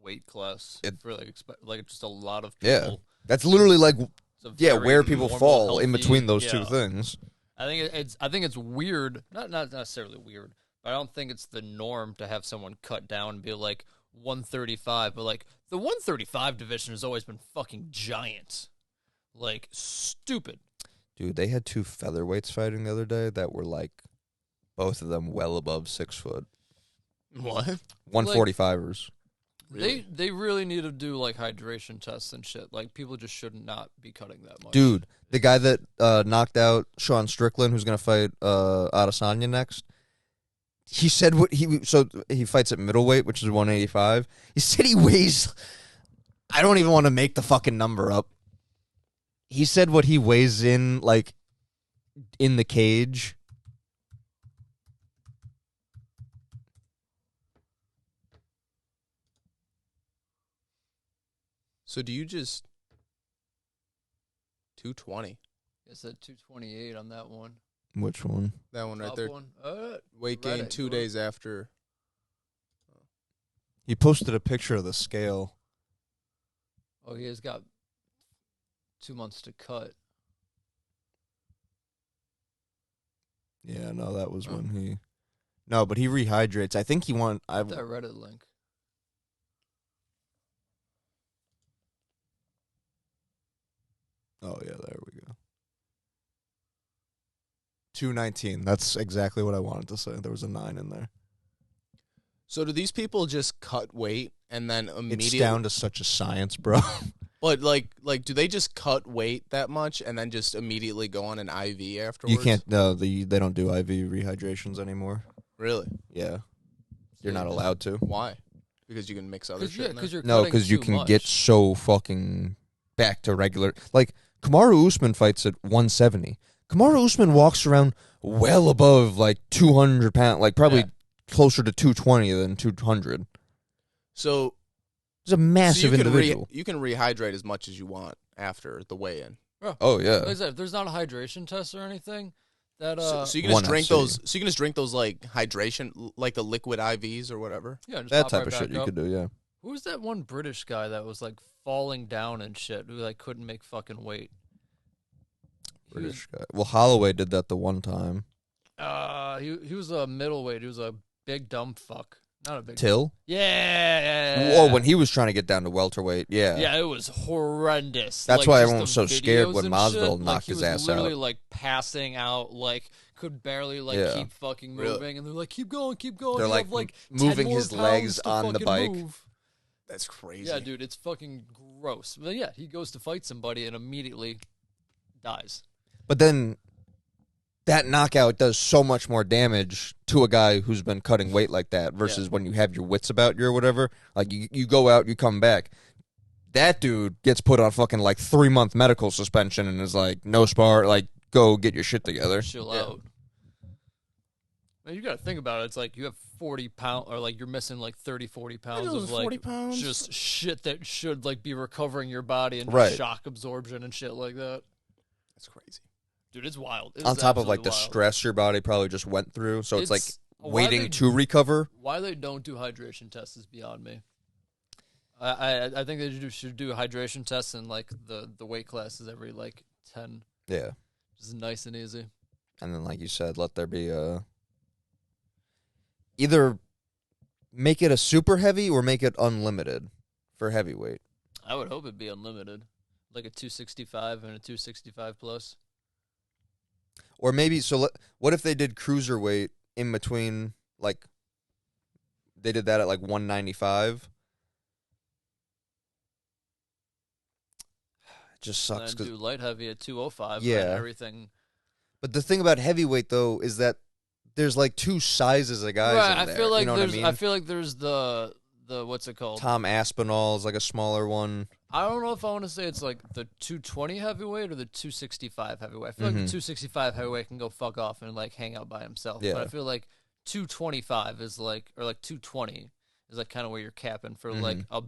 weight class for like just a lot of people. Yeah, that's literally like very where people normal, fall in healthy- between those two yeah. things. I think it's weird. Not necessarily weird, but I don't think it's the norm to have someone cut down and be like 135. But like the 135 division has always been fucking giant, like stupid. Dude, they had 2 featherweights fighting the other day that were like both of them well above 6 foot. What? 145ers. They really need to do like hydration tests and shit. Like people just should not be cutting that much. Dude, the guy that knocked out Sean Strickland, who's going to fight Adesanya next, he said he fights at middleweight, which is 185. He said he weighs, I don't even want to make the fucking number up. He said what he weighs in, like, in the cage. So do you just 220? It's at 228 on that one. Which one? That one right Top there. one. Weight Reddit, gain 2 go. days after. He posted a picture of the scale. Oh, he has got 2 months to cut. Yeah, no, that was when he... No, but he rehydrates. I think he won... That Reddit link. Oh, yeah, there we go. 219. That's exactly what I wanted to say. There was a 9 in there. So do these people just cut weight and then It's immediately? down to such a science, bro. But like, do they just cut weight that much and then just immediately go on an IV afterwards? You can't... No, they don't do IV rehydrations anymore. Really? Yeah. You're not allowed to. Why? Because you can mix other shit. in there? you're No, cutting because you too can much. get so fucking back to regular... Like, Kamaru Usman fights at 170. Kamaru Usman walks around well above, like, 200 pounds. Like, probably closer to 220 than 200. So He's a massive you can individual. you can rehydrate as much as you want after the weigh-in. Oh, yeah. Like I said, if there's not a hydration test or anything, that So you can one just drink SC. those. So you can just drink those like hydration, like the liquid IVs or whatever. yeah, just That pop type right of shit back you up. could do, yeah. Who was that one British guy that was like falling down and shit, who like couldn't make fucking weight? British guy. Well, Holloway did that the one time. He was a middleweight. He was a big dumb fuck. Not a big Till? Yeah. Oh, when he was trying to get down to welterweight, yeah. Yeah, it was horrendous. That's like, why just everyone was so the scared videos when and Masvidal shit, knocked his ass He was literally out. like passing out, like could barely like Yeah. keep fucking moving, Really? and they're like, keep going, keep going. They're You like have, like moving 10 more his legs pounds to on the fucking bike. move. That's crazy. Yeah, dude, it's fucking gross. But yeah, he goes to fight somebody and immediately dies. But then that knockout does so much more damage to a guy who's been cutting weight like that versus when you have your wits about you or whatever. Like, you go out, you come back. That dude gets put on fucking, like, 3-month medical suspension and is like, no spar, like, go get your shit together. Chill out. Man, you gotta think about it. It's like you have 40 pounds, or like you're missing like 30, 40 pounds of like 40 pounds? just shit that should like be recovering your body and Right. shock absorption and shit like that. That's crazy. Dude, it's wild. It's On top of, like, absolutely the wild. stress your body probably just went through. So it's like why waiting they- to recover. Why they don't do hydration tests is beyond me. I think they should do hydration tests in like the weight classes every like 10. Yeah. Just nice and easy. And then, like you said, let there be either make it a super heavy or make it unlimited for heavyweight. I would hope it'd be unlimited, like a 265 and a 265 plus. Or maybe, so what if they did cruiserweight in between, like, they did that at, like, 195? It just sucks. And then do light heavy at 205. Yeah. And everything. But the thing about heavyweight, though, is that there's, like, 2 sizes of guys Right, in I there. feel like you know there's. what I mean? feel like there's the what's it called? Tom Aspinall's, like, a smaller one. I don't know if I want to say it's like the 220 heavyweight or the 265 heavyweight. I feel like the 265 heavyweight can go fuck off and like hang out by himself. Yeah. But I feel like 225 is like, or like 220 is like kind of where you're capping for like a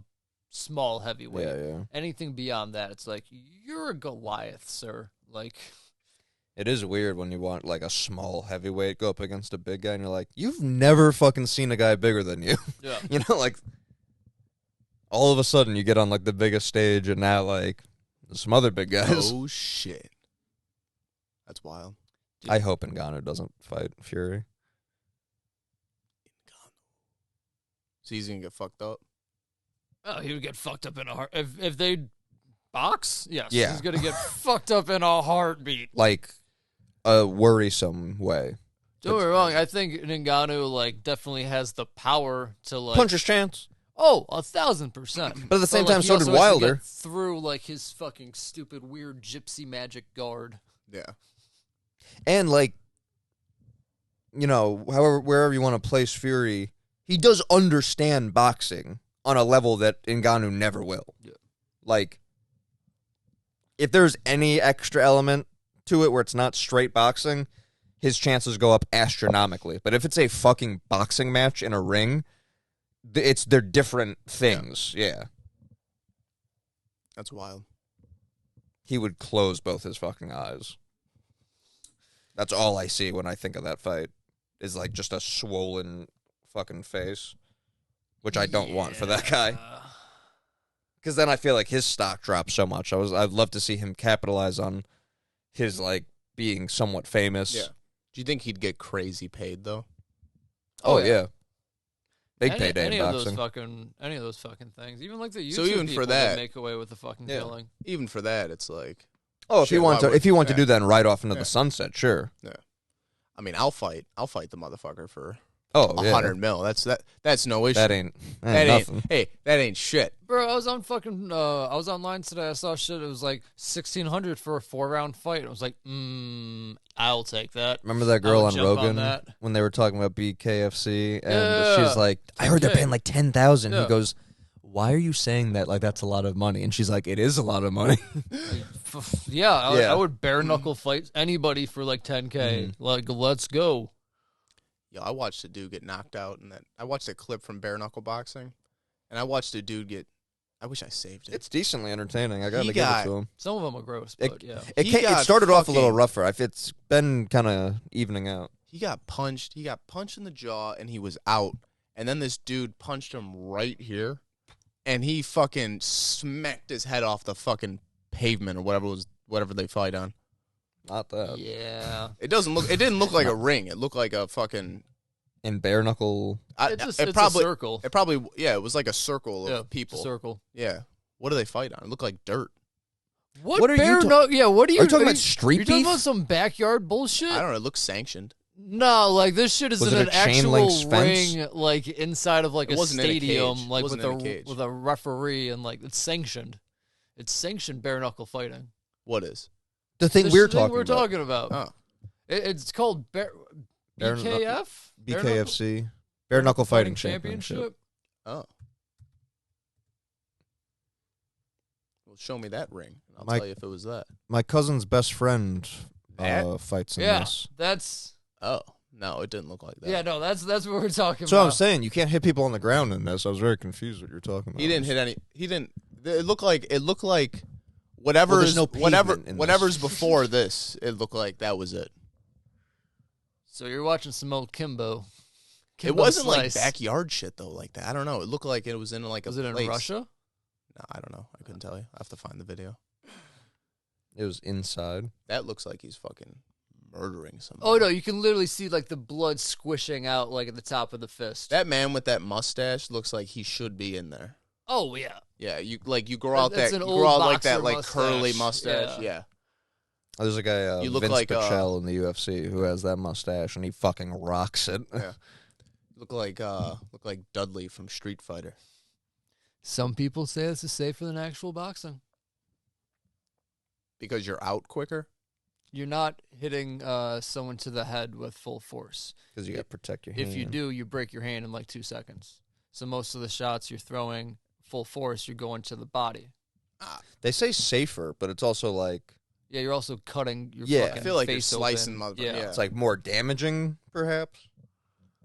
small heavyweight. Yeah. Anything beyond that, it's like you're a Goliath, sir. Like, It is weird when you want, like, a small heavyweight go up against a big guy, and you're like, you've never fucking seen a guy bigger than you. yeah. You know, like, all of a sudden you get on, like, the biggest stage, and now, like, there's some other big guys. Oh, shit. That's wild. I hope Ngannou doesn't fight Fury. So he's going to get fucked up? Oh, he would get fucked up in a heart if they box. Yes, Yeah. he's gonna get fucked up in a heartbeat. Like, a worrisome way. Don't get me wrong. I think Ngannou like definitely has the power to like Punch his chance. Oh, 1,000%. But at the same like, time, he so also did has to Wilder. get through like his fucking stupid weird gypsy magic guard. Yeah. And, like, you know, however, wherever you want to place Fury, he does understand boxing on a level that Ngannou never will. Yeah. Like, if there's any extra element to it where it's not straight boxing, his chances go up astronomically. But if it's a fucking boxing match in a ring, they're different things. Yeah. That's wild. He would close both his fucking eyes. That's all I see when I think of that fight, is like just a swollen fucking face, which I don't want for that guy. Because then I feel like his stock drops so much. I'd love to see him capitalize on his, like, being somewhat famous. Yeah. Do you think he'd get crazy paid, though? Oh, yeah. Big Any- payday any in of boxing. any of those fucking things. Even like the YouTube So even for people that- make away with the fucking Yeah. killing. Even for that, it's like, Oh, if Shit, you want why to, would- if you want to yeah. do that and ride off into Yeah. the sunset, sure. I mean, I'll fight the motherfucker for Oh, yeah. 100 mil. That's no issue. That ain't That nothing. Hey, that ain't shit. Bro, I was on fucking I was online today. I saw shit. It was like 1,600 for a 4-round fight. I was like, I'll take that. Remember that girl would on jump on Rogan that. when they were talking about BKFC, and Yeah. she's like, "I heard they're 10K. paying like 10,000." Yeah. He goes, "Why are you saying that? Like that's a lot of money?" And she's like, "It is a lot of money." Yeah, Yeah. I would bare knuckle fight anybody for like 10K. Like, let's go. Yo, I watched a dude get knocked out, and I watched a clip from bare knuckle boxing, and I watched a dude get. I wish I saved it. It's decently entertaining. I gotta He give got- it to him. Some of them are gross, It- but yeah. It, He it got started off a little fucking- rougher. It's been kind of evening out. He got punched. He got punched in the jaw, and he was out. And then this dude punched him right here, and he fucking smacked his head off the fucking pavement or whatever they fight on. Not that. Yeah. It didn't look like a ring. It looked like a fucking. In bare knuckle. It's a circle. It probably, yeah, it was like a circle of Yeah, people. circle. Yeah. What do they fight on? It looked like dirt. What are you bare yeah, what are you Are you talking about street you talking beef? about some backyard bullshit? I don't know. It looks sanctioned. No, like this shit is Was in it an a chain link actual fence? ring, like inside of like It a wasn't in a stadium, cage. It like wasn't with in a cage. with a referee, and like it's sanctioned. It's sanctioned bare knuckle fighting. What is? The thing The we're thing talking we're about. talking about. Oh. It's called Bare BKF, BKFC. Bare knuckle fighting championship. Oh. Well, show me that ring. And I'll My- tell you if it was that. My cousin's best friend That? fights in Yeah, this. that's Oh. No, it didn't look like that. yeah. No, that's what we're talking So I'm about. saying you can't hit people on the ground in this. I was very confused what you're talking about. He didn't hit any. He didn't. It looked like whatever Well, there's is no pavement in this. whatever's before this. It looked like that was it. So you're watching some old Kimbo. It wasn't Slice. like backyard shit though, like that. I don't know. It looked like it was in like a Was it in place. Russia? No, I don't know. I couldn't tell you. I have to find the video. It was inside. That looks like he's fucking murdering somebody. Oh no, you can literally see like the blood squishing out like at the top of the fist. That man with that mustache looks like he should be in there. Oh yeah. Yeah, you grow out That's that an you old grow out like that boxer like curly mustache. mustache. Yeah. There's a guy, You look Vince like, Pichel in the UFC, who has that mustache, and he fucking rocks it. Yeah. Look like Dudley from Street Fighter. Some people say this is safer than actual boxing. Because you're out quicker? You're not hitting someone to the head with full force. Because you got to protect your hand. If you do, you break your hand in like 2 seconds. So most of the shots you're throwing full force, you're going to the body. They say safer, but it's also like, Yeah, you're also cutting your Yeah. fucking I feel like you're face slicing open. motherfucker. Yeah. it's like more damaging, perhaps.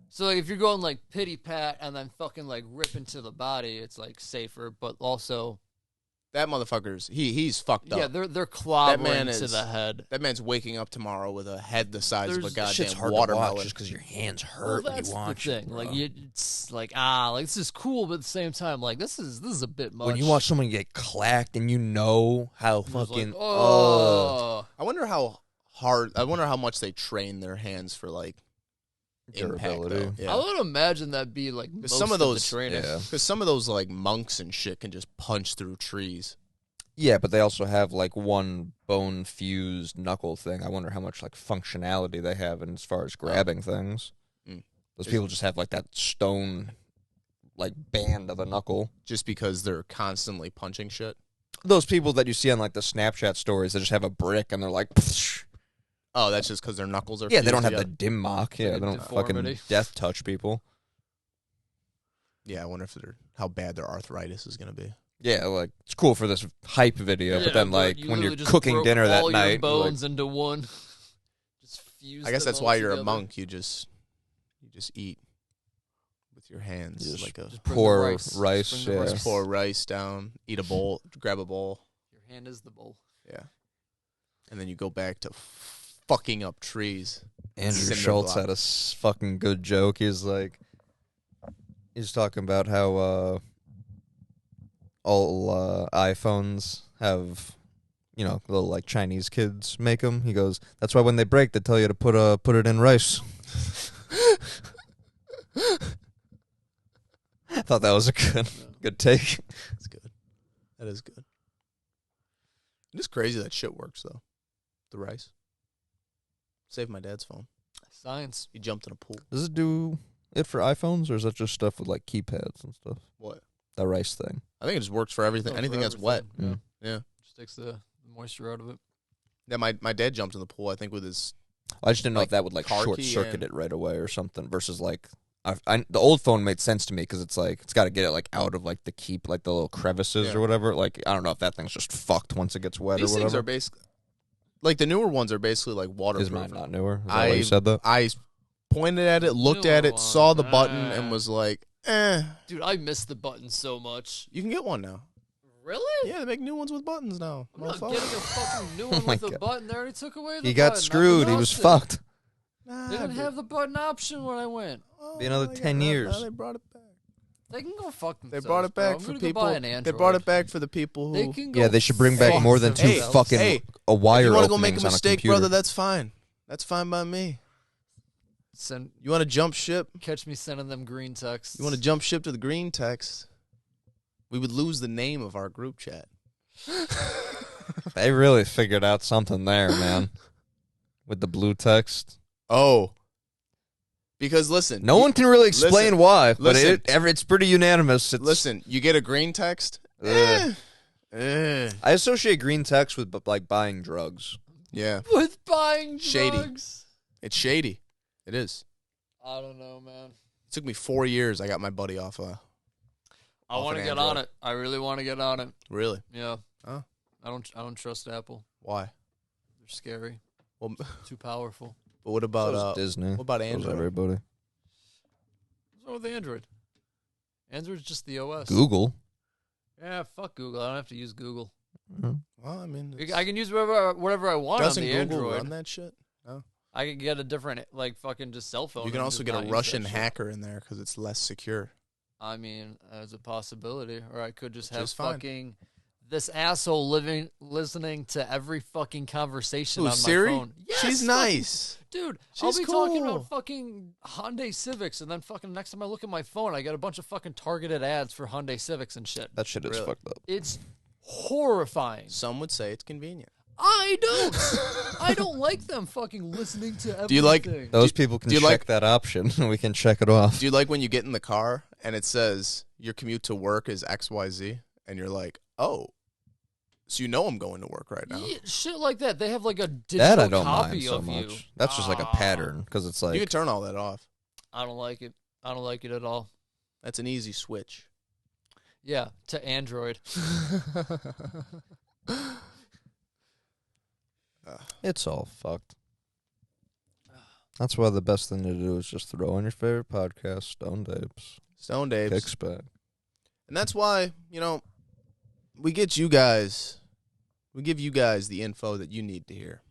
So like if you're going like pity pat and then fucking like rip into the body, it's like safer, but also That motherfucker's he's fucked up. yeah, they're clobbering man to is- the head. That man's waking up tomorrow with a head the size of a There's- Shit's goddamn hard to watch watermelon. just because your hands Well, hurt when that's you watch the thing. it. bro. Like it's like like this is cool, but at the same time, like this is a bit much. When you watch someone get clacked and you know how It's like, fucking oh, I wonder how much they train their hands for like impact, durability. though. Yeah. I would imagine that'd be like most some of the those- training. Yeah. Because some of those like monks and shit can just punch through trees. Yeah, but they also have like one bone fused knuckle thing. I wonder how much like functionality they have in as far as grabbing things. Mm. Those people just have like that stone like band of a knuckle. Just because they're constantly punching shit. Those people that you see on like the Snapchat stories, they just have a brick and they're like, Oh, that's just because their knuckles are yeah, they fused don't have the together? dim mock. Yeah, Like a they don't deformity. fucking death touch people. Yeah, I wonder if how bad their arthritis is going to be. Yeah, like it's cool for this hype video, but then like you when you're literally just cooking broke dinner that all night, your you're bones like, into one. Just fuse. I guess them that's all why you're a together. monk. You just eat with your hands, You just like a Just bring the pour rice. rice, Just bring the yeah. rice. just pour rice down, eat a bowl, grab a bowl, Your hand is the bowl. yeah, and then you go back to fucking up trees. Andrew Cinder Schultz had a blocks. fucking good joke. He's talking about how all iPhones have, little like Chinese kids make them. He goes, that's why when they break, they tell you to put it in rice. I thought that was a good take. That's good. That is good. It is crazy that shit works though. The rice saved my dad's phone. Science. He jumped in a pool. Does it do it for iPhones, or is that just stuff with like keypads and stuff? What? The rice thing. I think it just works for everything. Oh, Anything for that's wet. everything. Yeah. Yeah. Just takes the moisture out of it. Yeah, my dad jumped in the pool. I think with his. I just didn't know Like if that would like car short key circuit and- it right away or something. Versus like, the old phone made sense to me because it's like it's got to get it like out of like the keep like the little crevices Yeah. or whatever. Like I don't know if that thing's just fucked once it gets wet These or things whatever. are basically like the newer ones are basically like waterproof. Is mine not newer? Is that why you said that? I pointed at it, looked at Newer it, saw the one. button, and was like, Dude, I miss the button so much. You can get one now. Really? Yeah, they make new ones with buttons now. I'm not motherfucker. getting a fucking new one my with a God. button. They already took away the He got button. screwed. He was fucked. Nah, They didn't have the button option when I went. oh, Be another they got 10 that- years. now they brought it back. They can go fuck They themselves. brought it back bro. for I'm gonna go people. buy an They Android. brought it back for the people who. They can go Yeah, they should bring back fuck more than two themselves. fucking a wire if you want to go openings make a on mistake, computer. brother, that's fine. That's fine by me. Send, You want to jump ship? catch me sending them green texts. You want to jump ship to the green text? We would lose the name of our group chat. They really figured out something there, man. With the blue text. Oh. Because listen. No one can really explain listen, why, but listen. it's pretty unanimous. Listen, you get a green text? I associate green text with like buying drugs. Yeah. with buying Shady. drugs? It's shady. It is. I don't know, man. It took me 4 years. I got my buddy off I Off want to an get Android. on it. I really want to get on it. Really? Yeah. Huh? I don't trust Apple. Why? They're scary. Well, Too powerful. but what So about does Disney. what about So does Android? everybody. What's wrong with Android? Android's just the OS. Google. Yeah, fuck Google. I don't have to use Google. Well, I mean, I can use whatever I want on doesn't the Google Android. run that shit? No. I can get a different, like, fucking just cell phone. You can and also just get a not use Russian that shit. hacker in there because it's less secure. I mean, as a possibility. Or I could just Which have is fine. fucking this asshole listening to every fucking conversation Ooh, on my Siri? phone. Yes, She's fucking- nice. Dude, She's I'll be talking cool. about fucking Hyundai Civics, and then fucking next time I look at my phone, I get a bunch of fucking targeted ads for Hyundai Civics and shit. That shit is Really? fucked up. It's horrifying. Some would say it's convenient. I don't. I don't like them fucking listening to everything. Do you like- Those people can do you check like- that option. We can check it off. Do you like when you get in the car and it says your commute to work is XYZ and you're like, oh, so you know I'm going to work right now? Yeah, shit like that. They have like a digital That I don't copy mind so of you. much. That's just like a pattern because it's like You can turn all that off. I don't like it. I don't like it at all. That's an easy switch. Yeah, to Android. it's all fucked. That's why the best thing to do is just throw on your favorite podcast, Stone Dapes, Stone Daves. Kicks Back. And that's why, we give you guys the info that you need to hear.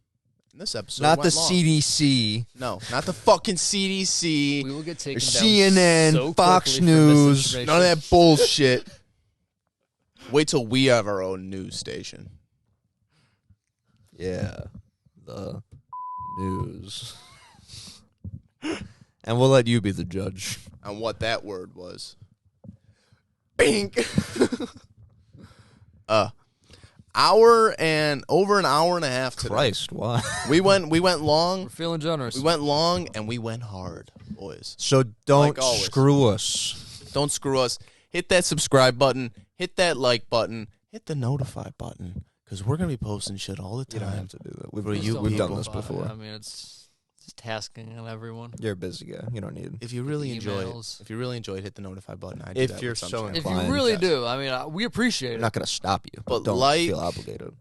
And this episode Not the went long. CDC, No, not the fucking CDC. We will get taken down CNN, so Fox quickly for News, misinformation. None of that bullshit. Wait till we have our own news station. yeah, the news, and we'll let you be the judge. On what that word was. Bink. Over an hour and a half today. Christ, why? We went long. We're feeling generous. We went long and we went hard, boys. So don't Like always. screw us. Don't screw us. Hit that subscribe button. Hit that like button. Hit the notify button. Because we're going to be posting shit all the You don't time. have to do that. We've, For you we've done people. this before. I mean, it's tasking on everyone. You're a busy guy. You don't need. If you really enjoy Emails. hit the notify button. I do If that you're with some so channels. If you Fine. really Yes. do, I mean, we appreciate I'm it. not going to stop you, But don't like- feel obligated.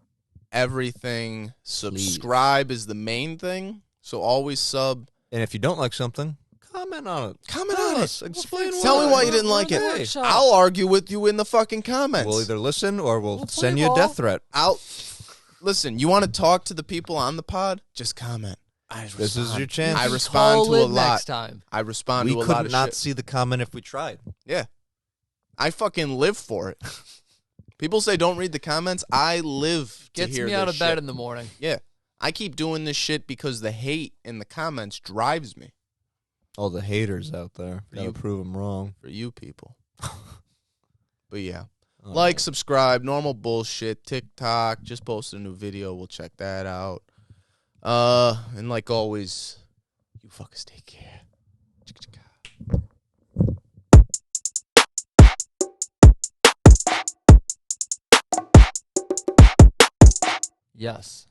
Everything. Subscribe is the main thing. So always sub. And if you don't like something, comment on it. Comment Tell on us. it. Explain Tell me why you We're- didn't like we're it. in the workshop. I'll argue with you in the fucking comments. We'll either listen or we'll We'll send play you a ball. death threat. Listen, you want to talk to the people on the pod? Just comment. This is your chance. I You respond call to a it lot. next time. I respond We to a lot could of not shit. see the comment if we tried. Yeah. I fucking live for it. People say don't read the comments. I live to Gets hear me out this of bed shit. in the morning. Yeah. I keep doing this shit because the hate in the comments drives me. All the haters out there. For Gotta you. prove them wrong. For you people. But yeah. Oh, Like, subscribe, normal bullshit. TikTok, just posted a new video. We'll check that out. And like always, you fuckers take care. Yes.